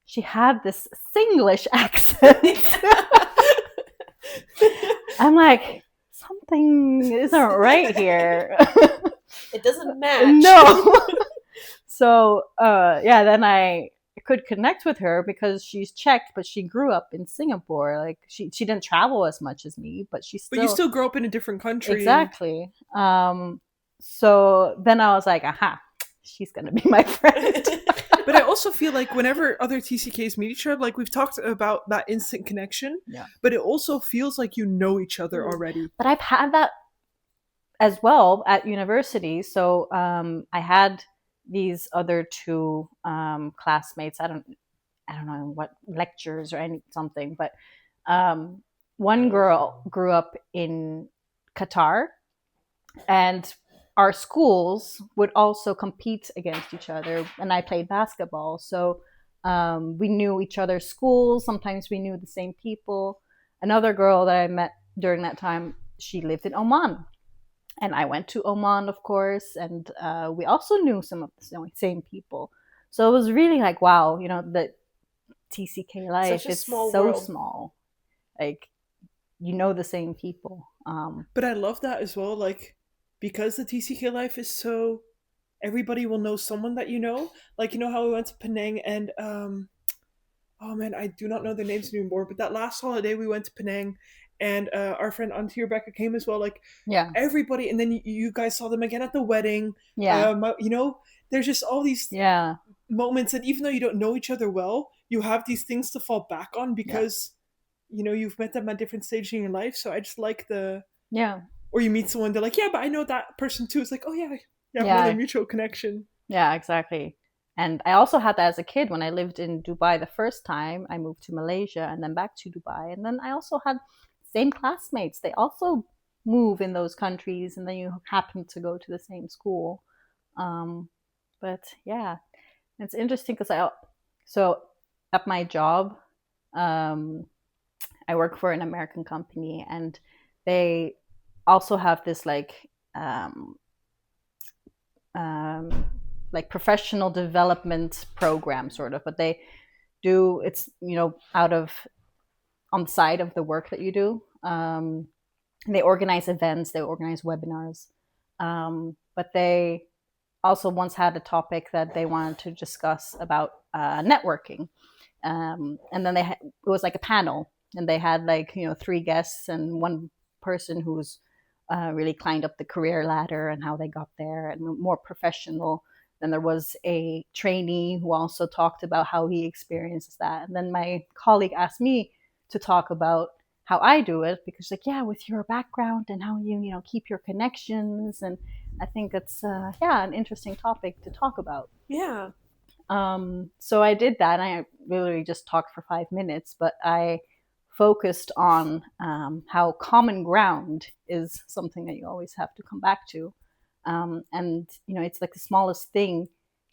she had this Singlish accent. I'm like, something isn't right here. It doesn't match. No. So then I could connect with her because she's Czech, but she grew up in Singapore. She didn't travel as much as me, but she still... But you still grew up in a different country. Exactly. So then I was like, aha, she's going to be my friend. But I also feel like whenever other TCKs meet each other, like we've talked about that instant connection, but it also feels like you know each other already. But I've had that as well at university. So I had these other two classmates. I don't know what lectures or something, but one girl grew up in Qatar, and our schools would also compete against each other. And I played basketball, so we knew each other's schools. Sometimes we knew the same people. Another girl that I met during that time, she lived in Oman, and I went to Oman, of course, and we also knew some of the same people. So it was really like, wow, the TCK life is so world. Small. Like, you know the same people. But I love that as well, like, because the TCK life is so, everybody will know someone that you know. Like, you know how we went to Penang and, oh man, I do not know their names anymore, but that last holiday we went to Penang, and our friend Auntie Rebecca came as well. Like, everybody, and then you guys saw them again at the wedding. There's just all these moments, and even though you don't know each other well, you have these things to fall back on because you've met them at different stages in your life. So I just like or you meet someone, they're like, yeah, but I know that person too. It's like, oh yeah, another mutual connection. Yeah, exactly. And I also had that as a kid when I lived in Dubai the first time. I moved to Malaysia and then back to Dubai. And then I also had same classmates. They also move in those countries, and then you happen to go to the same school. But yeah, it's interesting because so at my job, I work for an American company, and they also have this like professional development program sort of, but they do it's out of on the side of the work that you do. They organize events, they organize webinars, but they also once had a topic that they wanted to discuss about networking, and then it was like a panel, and they had like 3 guests and one person who's really climbed up the career ladder and how they got there and more professional. Then there was a trainee who also talked about how he experiences that. And then my colleague asked me to talk about how I do it, because like, with your background and how you keep your connections. And I think it's an interesting topic to talk about. Yeah. So I did that. And I literally just talked for 5 minutes, but I focused on how common ground is something that you always have to come back to. And it's like the smallest thing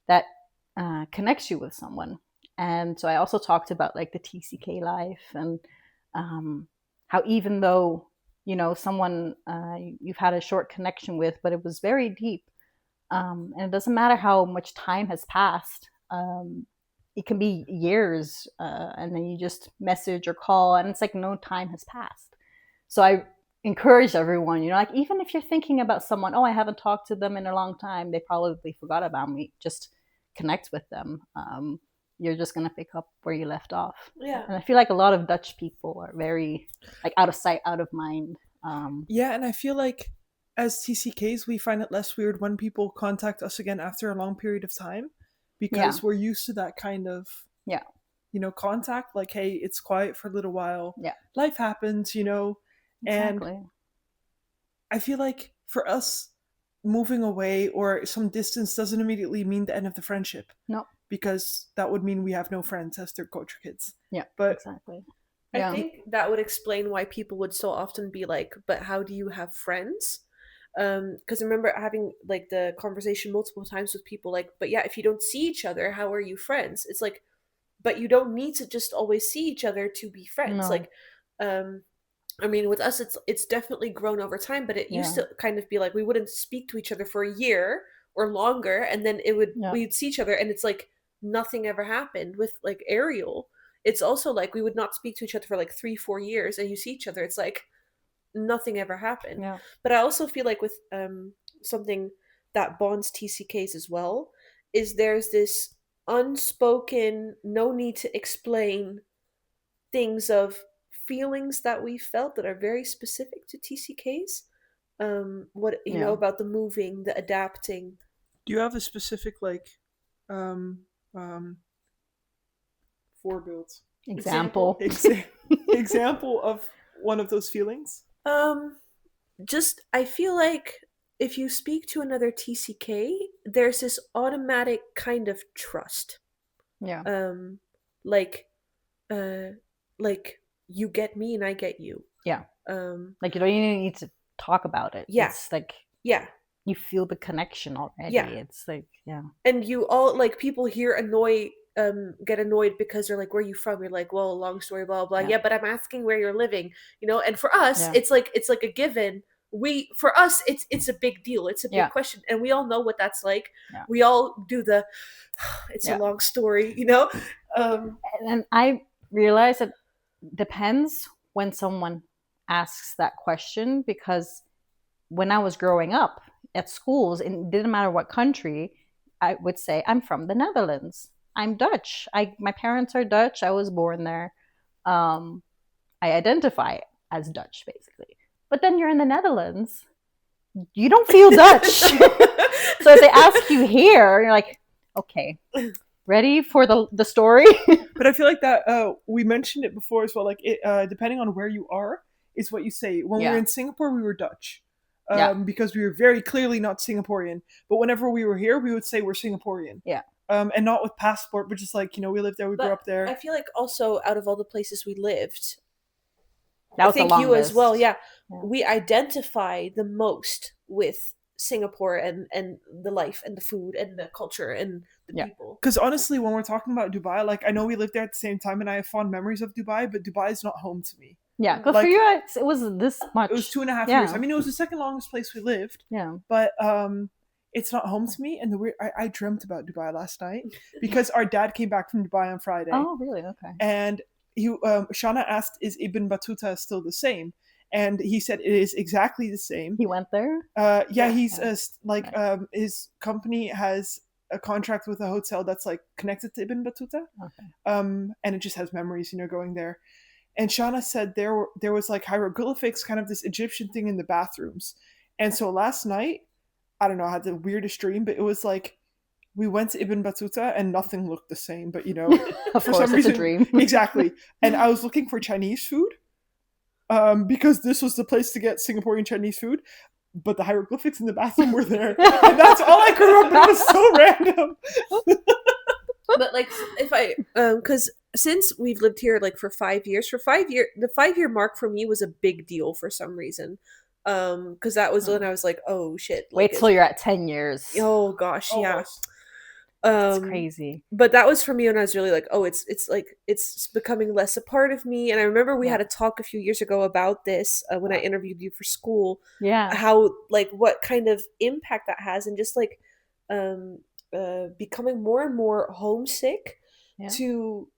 that connects you with someone. And so I also talked about like the TCK life, and how even though someone you've had a short connection with, but it was very deep, and it doesn't matter how much time has passed. It can be years, and then you just message or call, and it's like no time has passed. So I encourage everyone, like, even if you're thinking about someone, I haven't talked to them in a long time, they probably forgot about me, just connect with them. You're just going to pick up where you left off. Yeah. And I feel like a lot of Dutch people are very like out of sight, out of mind. And I feel like as TCKs, we find it less weird when people contact us again after a long period of time, because we're used to that kind of contact. Like, hey, it's quiet for a little while. Yeah. Life happens, Exactly. And I feel like for us, moving away or some distance doesn't immediately mean the end of the friendship. No. Because that would mean we have no friends as third culture kids. Yeah, but exactly. I think that would explain why people would so often be like, but how do you have friends? Because I remember having like the conversation multiple times with people like, but if you don't see each other, how are you friends? It's like, but you don't need to just always see each other to be friends. No. Like, I mean, with us, it's definitely grown over time, but it used to kind of be like we wouldn't speak to each other for a year or longer, and then we'd see each other, and it's like nothing ever happened. With like Ariel, it's also like we would not speak to each other for like 3-4 years, and you see each other, it's like nothing ever happened. Yeah. But I also feel like with something that bonds TCKs as well is there's this unspoken, no need to explain things of feelings that we felt that are very specific to TCKs. What you know about the moving, the adapting. Do you have a specific Voorbeeld. Example Example of one of those feelings. Just I feel like if you speak to another TCK, there's this automatic kind of trust. Yeah. Like you get me and I get you. Yeah. Like you don't even need to talk about it. Yeah. It's like you feel the connection already. Yeah. It's like And you all like people here get annoyed because they're like, where are you from? You're like, well, long story, blah blah. Yeah, but I'm asking where you're living, and for us it's like a given. For us it's a big deal, it's a big question, and we all know what that's like. We all do the it's a long story, and I realize it depends when someone asks that question, because when I was growing up at schools, and it didn't matter what country, I would say I'm from the Netherlands, I'm Dutch, my parents are Dutch, I was born there, I identify as Dutch basically. But then you're in the Netherlands, you don't feel Dutch. So if they ask you here, you're like, okay, ready for the story? But I feel like that we mentioned it before as well, like it, depending on where you are is what you say. When we were in Singapore, we were Dutch, because we were very clearly not Singaporean. But whenever we were here, we would say we're Singaporean. And not with passport, but just like, we lived there, we grew up there. I feel like also out of all the places we lived, I think you as well, we identify the most with Singapore and the life and the food and the culture and the people. Because honestly, when we're talking about Dubai, like I know we lived there at the same time and I have fond memories of Dubai, but Dubai is not home to me. Yeah, because for you it was this much. It was 2.5 years. I mean, it was the second longest place we lived. Yeah. But it's not home to me. And I dreamt about Dubai last night because our dad came back from Dubai on Friday. Oh, really? Okay. And Shauna asked, is Ibn Battuta still the same? And he said it is exactly the same. He went there? He's his company has a contract with a hotel that's like connected to Ibn Battuta. Okay. And it just has memories, going there. And Shauna said there was like hieroglyphics, kind of this Egyptian thing in the bathrooms. And so last night, I don't know, I had the weirdest dream, but it was like we went to Ibn Battuta and nothing looked the same, but of for course, some reason, a dream. Exactly. And I was looking for Chinese food, because this was the place to get Singaporean Chinese food, but the hieroglyphics in the bathroom were there, and that's all I grew up. It was so random. But like, if I because since we've lived here like for 5 years, the 5-year mark for me was a big deal for some reason. Because that was when I was like, oh shit. Wait till you're at 10 years. Oh gosh, yeah. It's crazy. But that was for me when I was really like, oh, it's like it's becoming less a part of me. And I remember we had a talk a few years ago about this when I interviewed you for school. Yeah. How like what kind of impact that has, and just like becoming more and more homesick to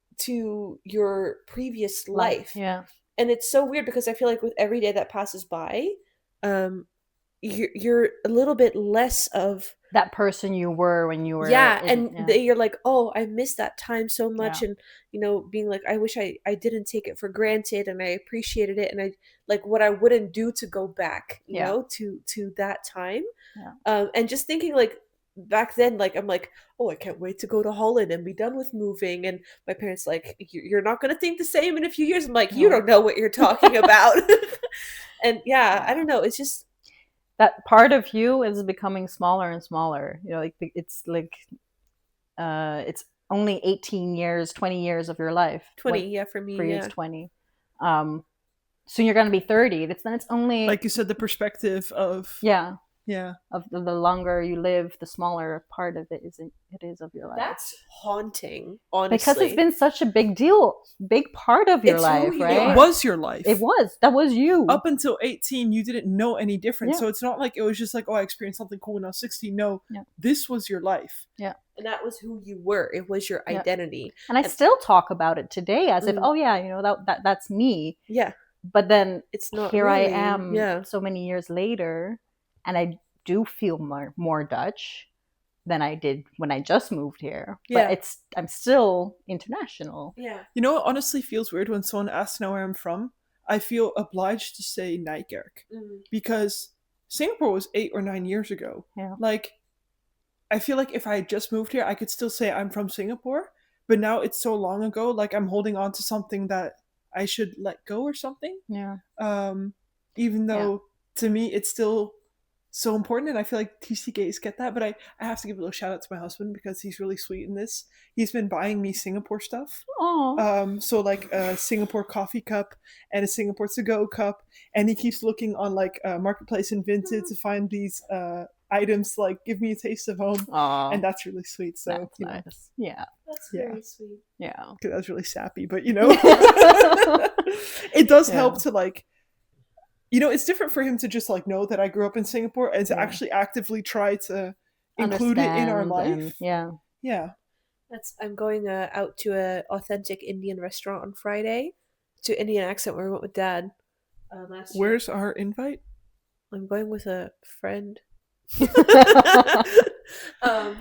your previous life. Yeah. And it's so weird because I feel like with every day that passes by, you're a little bit less of that person you were when you were you're like, oh, I miss that time so much. And being like, I wish I didn't take it for granted, and I appreciated it, and I like what I wouldn't do to go back to that time. And just thinking like back then, like I'm like, oh, I can't wait to go to Holland and be done with moving. And my parents like, you're not going to think the same in a few years. I'm like, you don't know what you're talking about. And I don't know, it's just that part of you is becoming smaller and smaller. Like it's like it's only 18 years, 20 years of your life. 20, for me. For you, it's 20. Soon you're going to be 30. It's only, like you said, the perspective of of the longer you live, the smaller part of it is of your life. That's haunting, honestly, because it's been such a big part of your life, right? It was your life. That was you. Up until 18, you didn't know any different. So it's not like it was just like, oh, I experienced something cool when I was 16. No, this was your life. Yeah. And that was who you were. It was your identity. And I still talk about it today as if, oh yeah, that's me. Yeah. But then it's not here really. I am so many years later, and I do feel more Dutch than I did when I just moved here. But I'm still international. Yeah. You know, it honestly feels weird when someone asks now where I'm from. I feel obliged to say Nijkerk because Singapore was 8 or 9 years ago. Yeah. Like, I feel like if I had just moved here, I could still say I'm from Singapore, but now it's so long ago, like I'm holding on to something that I should let go or something. Yeah. Even though to me it's still so important, and I feel like TCKs get that, but I have to give a little shout out to my husband because he's really sweet in this. He's been buying me Singapore stuff. Oh. So like a Singapore coffee cup and a Singapore to-go cup, and he keeps looking on like Marketplace and Vinted to find these items to, like, give me a taste of home. Aww. And that's really sweet. So that's nice. Yeah. That's very sweet. Yeah. That's really sappy, but you know, it does help to like, you know, it's different for him to just like know that I grew up in Singapore and to actually actively try to include it in our life. Yeah. I'm going out to a authentic Indian restaurant on Friday, to Indian accent where we went with Dad last year. Where's our invite? I'm going with a friend.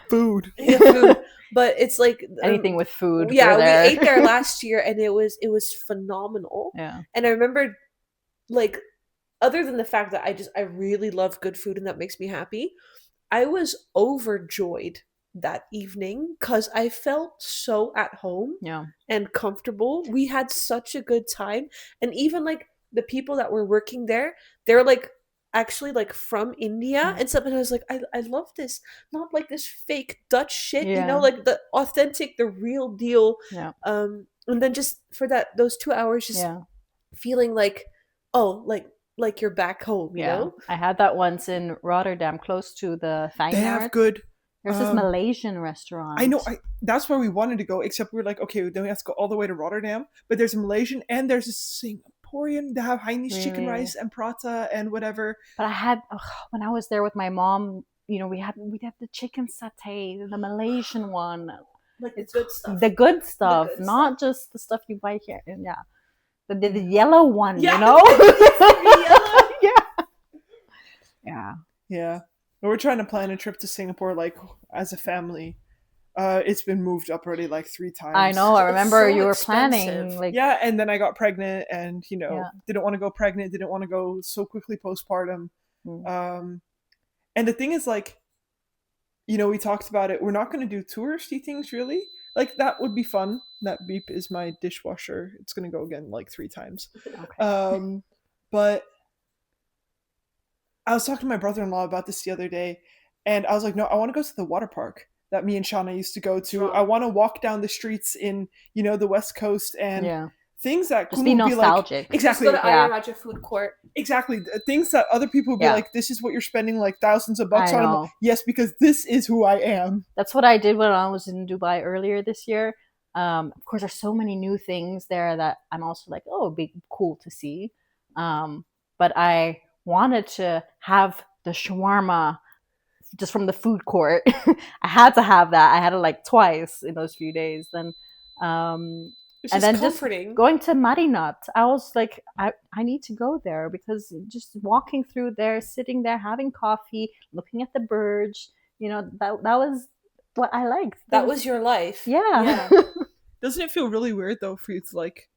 Food. Yeah, food. But it's like anything with food. Yeah, we ate there last year and it was phenomenal. Yeah. And I remember, like, other than the fact that I really love good food and that makes me happy, I was overjoyed that evening because I felt so at home and comfortable. We had such a good time. And even like the people that were working there, they're like actually like from India and stuff. And I was like, I love this. Not like this fake Dutch shit, you know, like the authentic, the real deal. Yeah. And then just for those 2 hours, just feeling like, oh, like you're back home, you know? I had that once in Rotterdam, close to the Feyenoord. They have good. There's this Malaysian restaurant. I know. That's where we wanted to go, except we were like, okay, then we have to go all the way to Rotterdam. But there's a Malaysian and there's a Singaporean. They have Hainanese chicken rice and prata and whatever. But I had when I was there with my mom, you know, we'd have the chicken satay, the Malaysian one, like the good stuff. The good stuff, not just the stuff you buy here. And the yellow one, you know. Yeah. We're trying to plan a trip to Singapore, like, as a family. It's been moved up already like 3 times. I know. I remember you were planning. Like, and then I got pregnant, and you know, didn't want to go pregnant. Didn't want to go so quickly postpartum. And the thing is, like, you know, we talked about it. We're not going to do touristy things, really. Like, that would be fun. That beep is my dishwasher. It's going to go again like 3 times. Okay. But I was talking to my brother-in-law about this the other day, and I was like, no, I want to go to the water park that me and Shauna used to go to. I want to walk down the streets in, you know, the West Coast and things that just be nostalgic. Like, exactly. Just go to Ayurveda food court. Exactly. Things that other people would be like, this is what you're spending like thousands of bucks on. Like, yes, because this is who I am. That's what I did when I was in Dubai earlier this year. Of course, there's so many new things there that I'm also like, oh, it'd be cool to see. But I wanted to have the shawarma just from the food court. I had to have that. I had it like twice in those few days. Then, and then comforting. Just going to Marinat, I was like, I need to go there because just walking through there, sitting there, having coffee, looking at the birds, you know, that was what I liked. That was your life. Yeah. Doesn't it feel really weird though for you to like?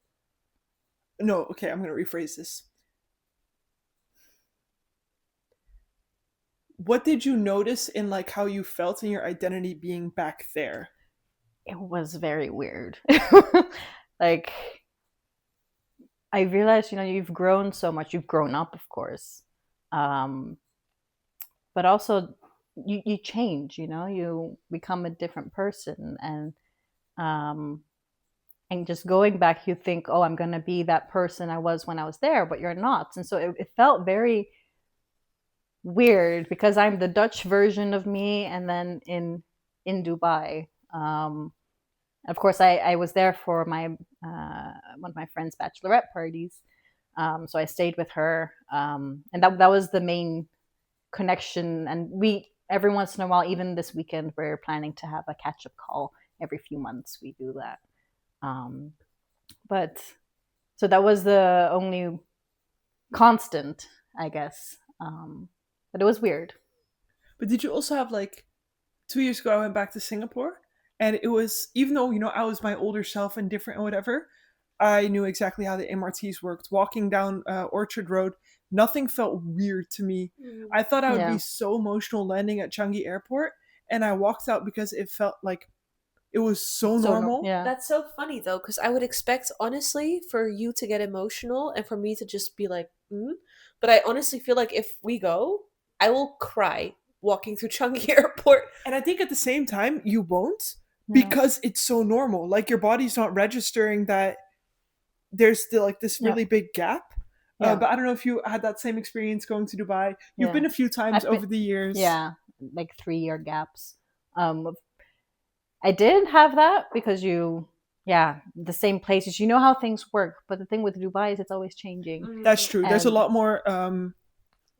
No, okay, I'm gonna rephrase this. What did you notice in like how you felt in your identity being back there? It was very weird. Like, I realized, you know, you've grown so much. You've grown up, of course. But also you change, you know, you become a different person. And just going back, you think, oh, I'm going to be that person I was when I was there, but you're not. And so it felt very weird because I'm the Dutch version of me, and then in Dubai. Of course, I was there for my one of my friend's bachelorette parties, so I stayed with her, and that was the main connection. And we every once in a while, even this weekend, we're planning to have a catch-up call every few months. We do that, but so that was the only constant, I guess. But it was weird. But did you also have, like, 2 years ago I went back to Singapore, and it was, even though, you know, I was my older self and different and whatever, I knew exactly how the MRTs worked. Walking down Orchard Road, nothing felt weird to me. I thought I would be so emotional landing at Changi Airport, and I walked out because it felt like it was so normal. Yeah. That's so funny though, because I would expect, honestly, for you to get emotional and for me to just be like, but I honestly feel like if we go, I will cry walking through Changi Airport. And I think at the same time, you won't because it's so normal. Like your body's not registering that there's still like this really big gap. But I don't know if you had that same experience going to Dubai. You've been a few times over the years. Yeah, like 3-year gaps. I did have that because the same places. You know how things work, but the thing with Dubai is it's always changing. That's true. There's a lot more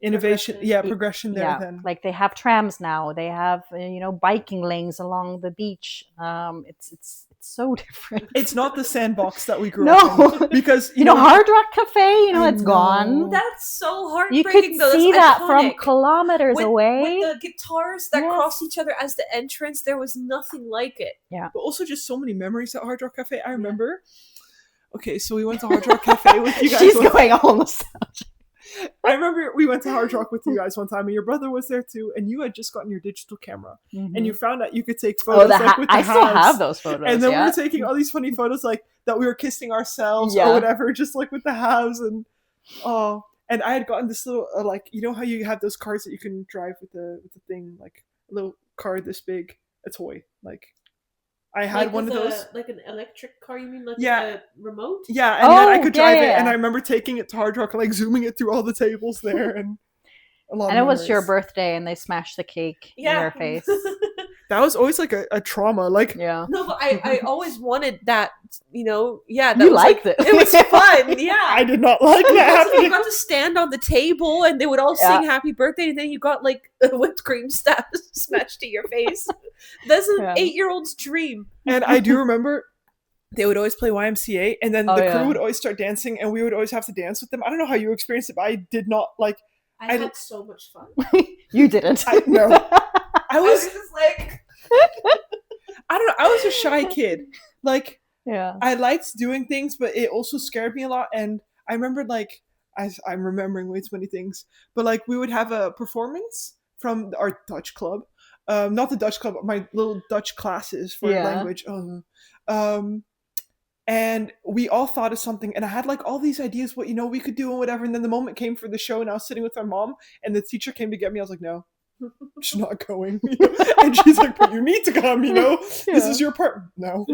innovation, progression there. Then, like they have trams now. They have biking lanes along the beach. It's so different. It's not the sandbox that we grew up in. Because you know Hard Rock Cafe, it's gone. That's so heartbreaking. You could see that from kilometers away. With the guitars that cross each other as the entrance, there was nothing like it. Yeah. But also just so many memories at Hard Rock Cafe. I remember. Okay, so we went to Hard Rock Cafe with you guys. She's going all nostalgic. I remember we went to Hard Rock with you guys one time, and your brother was there too, and you had just gotten your digital camera, and you found out you could take photos with the house. I still have those photos. And then we were taking all these funny photos, like that we were kissing ourselves or whatever, just like with the house, and and I had gotten this little like, you know how you have those cars that you can drive with the thing, like a little car this big, a toy, like. I had one of those. Like an electric car, you mean? Like a remote? Yeah, and then I could drive it, and I remember taking it to Hard Rock and like zooming it through all the tables there, and a lot. And it was your birthday, and they smashed the cake in your face. That was always like a trauma, like No, but I always wanted that, That you liked it. It was fun, yeah. I did not like that. You got to stand on the table, and they would all sing "Happy Birthday," and then you got like a whipped cream smashed to your face. That's an 8-year-old's dream. And I do remember they would always play YMCA, and then the crew would always start dancing, and we would always have to dance with them. I don't know how you experienced it, but I did not like. I had so much fun. You didn't. I was just like, I don't know. I was a shy kid. Like, I liked doing things, but it also scared me a lot. And I remember, like, I'm remembering way too many things, but like we would have a performance from our Dutch club. Not the Dutch club, but my little Dutch classes for language. And we all thought of something, and I had like all these ideas what we could do and whatever. And then the moment came for the show, and I was sitting with my mom, and the teacher came to get me. I was like, no, I'm just not going. And she's like, but you need to come. This is your part. No.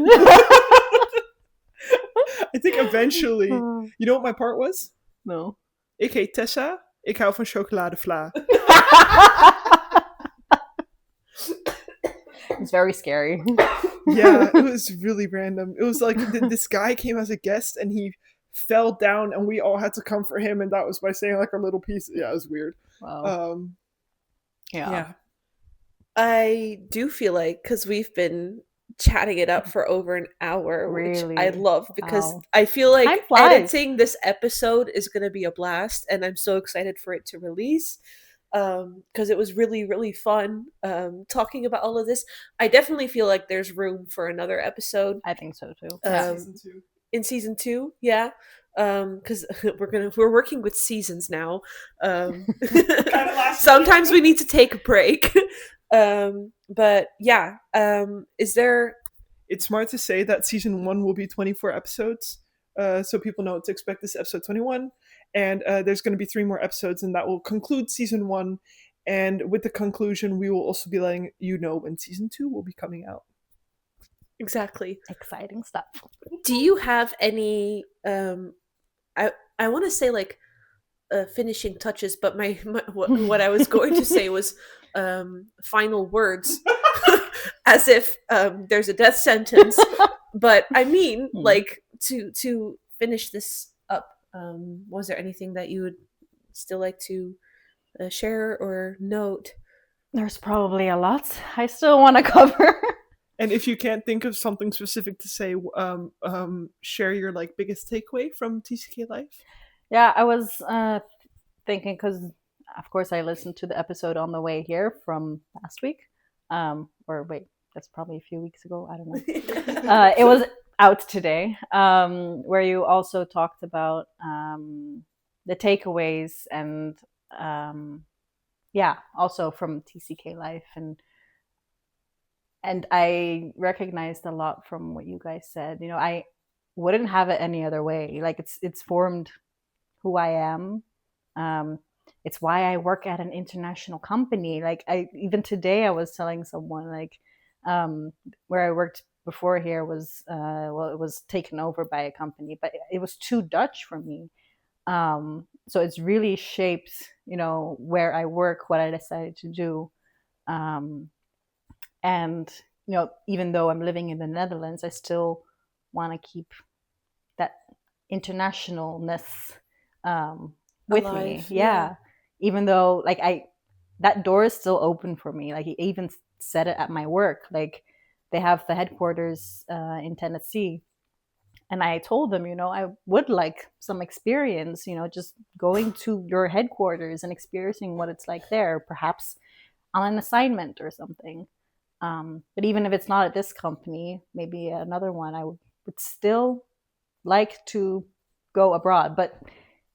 I think eventually, you know what my part was? No. Ik heet Tessa. Ik hou van chocoladevla. It's very scary. Yeah, it was really random. It was like this guy came as a guest, and he fell down, and we all had to comfort him, and that was by saying like our little piece. Yeah, it was weird. Wow. Yeah. I do feel like, because we've been chatting it up for over an hour, which I love, because I feel like editing this episode is going to be a blast, and I'm so excited for it to release. Because it was really, really fun talking about all of this. I definitely feel like there's room for another episode. I think so too. Season 2. In season 2, yeah. Because we're working with seasons now. Sometimes we need to take a break. But yeah, is there? It's smart to say that season 1 will be 24 episodes, so people know what to expect. This episode 21. And there's going to be 3 more episodes, and that will conclude season 1. And with the conclusion, we will also be letting you know when season 2 will be coming out. Exactly. Exciting stuff. Do you have any? I want to say like finishing touches, but what I was going to say was final words, as if there's a death sentence. But I mean, like to finish this up. Was there anything that you would still like to share or note? There's probably a lot I still want to cover. And if you can't think of something specific to say, share your like biggest takeaway from TCK Life. Yeah, I was thinking, because of course I listened to the episode on the way here from last week. Or wait, that's probably a few weeks ago. I don't know. It was out today, where you also talked about the takeaways and also from TCK Life, and And I recognized a lot from what you guys said. You know, I wouldn't have it any other way. Like it's formed who I am. It's why I work at an international company. Like even today I was telling someone like where I worked before here was it was taken over by a company, but it was too Dutch for me. So it's really shaped, you know, where I work, what I decided to do. And, you know, even though I'm living in the Netherlands, I still want to keep that internationalness with Alive, me. Yeah. Even though, like, that door is still open for me. Like, he even said it at my work. Like, they have the headquarters in Tennessee. And I told them, you know, I would like some experience, you know, just going to your headquarters and experiencing what it's like there, perhaps on an assignment or something. But even if it's not at this company, maybe another one, I would still like to go abroad. But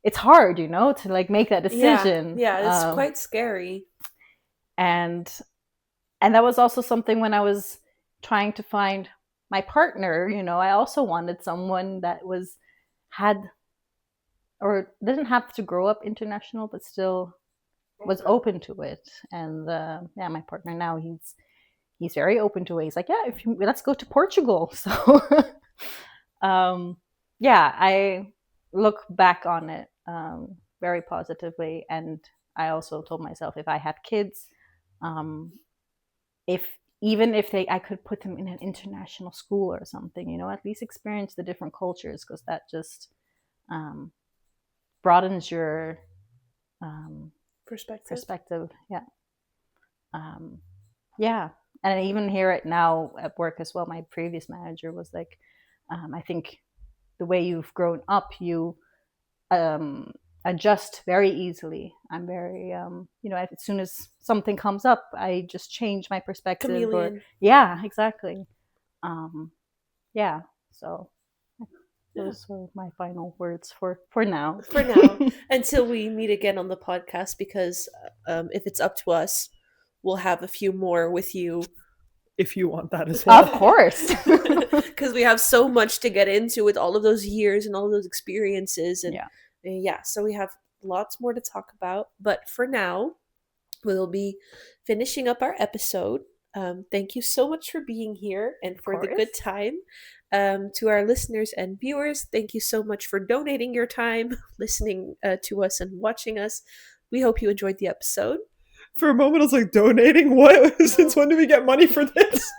it's hard, you know, to like make that decision. Yeah, it's quite scary. And that was also something when I was trying to find my partner, you know, I also wanted someone that had or didn't have to grow up international, but still was open to it. And yeah, my partner now, he's very open to it. He's like, yeah, let's go to Portugal. So yeah, I look back on it very positively. And I also told myself if I had kids, I could put them in an international school or something, you know, at least experience the different cultures, because that just broadens your perspective. Yeah. Yeah. And I even hear it now at work as well. My previous manager was like, I think the way you've grown up, you adjust very easily. I'm very, you know, as soon as something comes up, I just change my perspective. Chameleon. Yeah, exactly. Yeah. So those are my final words for now. For now, until we meet again on the podcast, because if it's up to us, we'll have a few more with you. If you want that as well. Of course. Because we have so much to get into with all of those years and all of those experiences. And yeah, so we have lots more to talk about. But for now, we'll be finishing up our episode. Thank you so much for being here and for the good time. To our listeners and viewers, thank you so much for donating your time, listening to us and watching us. We hope you enjoyed the episode. For a moment, I was like, donating? What? Since when do we get money for this?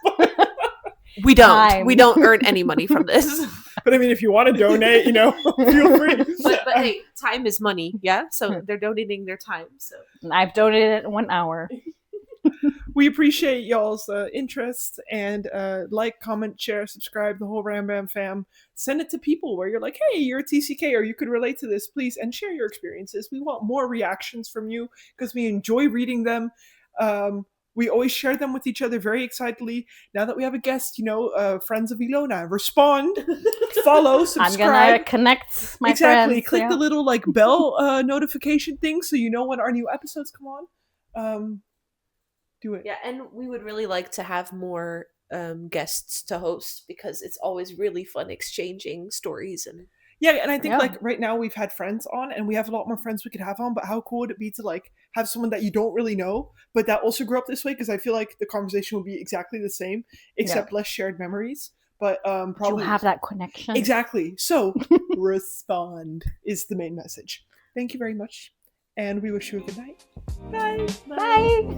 We don't. We don't earn any money from this. But I mean, if you want to donate, you know, feel free. But hey, time is money, yeah? So they're donating their time. So I've donated 1 hour. We appreciate y'all's interest, and like, comment, share, subscribe, the whole Ram Bam fam. Send it to people where you're like, hey, you're a TCK or you could relate to this, please, and share your experiences. We want more reactions from you because we enjoy reading them. We always share them with each other very excitedly. Now that we have a guest, you know, friends of Ylona, respond, follow, subscribe. I'm gonna connect my exactly. friends. Click the little like bell notification thing so you know when our new episodes come on. Do it. Yeah, and we would really like to have more guests to host, because it's always really fun exchanging stories. And I think like right now we've had friends on, and we have a lot more friends we could have on, but how cool would it be to like have someone that you don't really know but that also grew up this way? Because I feel like the conversation will be exactly the same except less shared memories, but probably you have that connection. Exactly. So respond is the main message. Thank you very much, and we wish you a good night. Bye. Bye.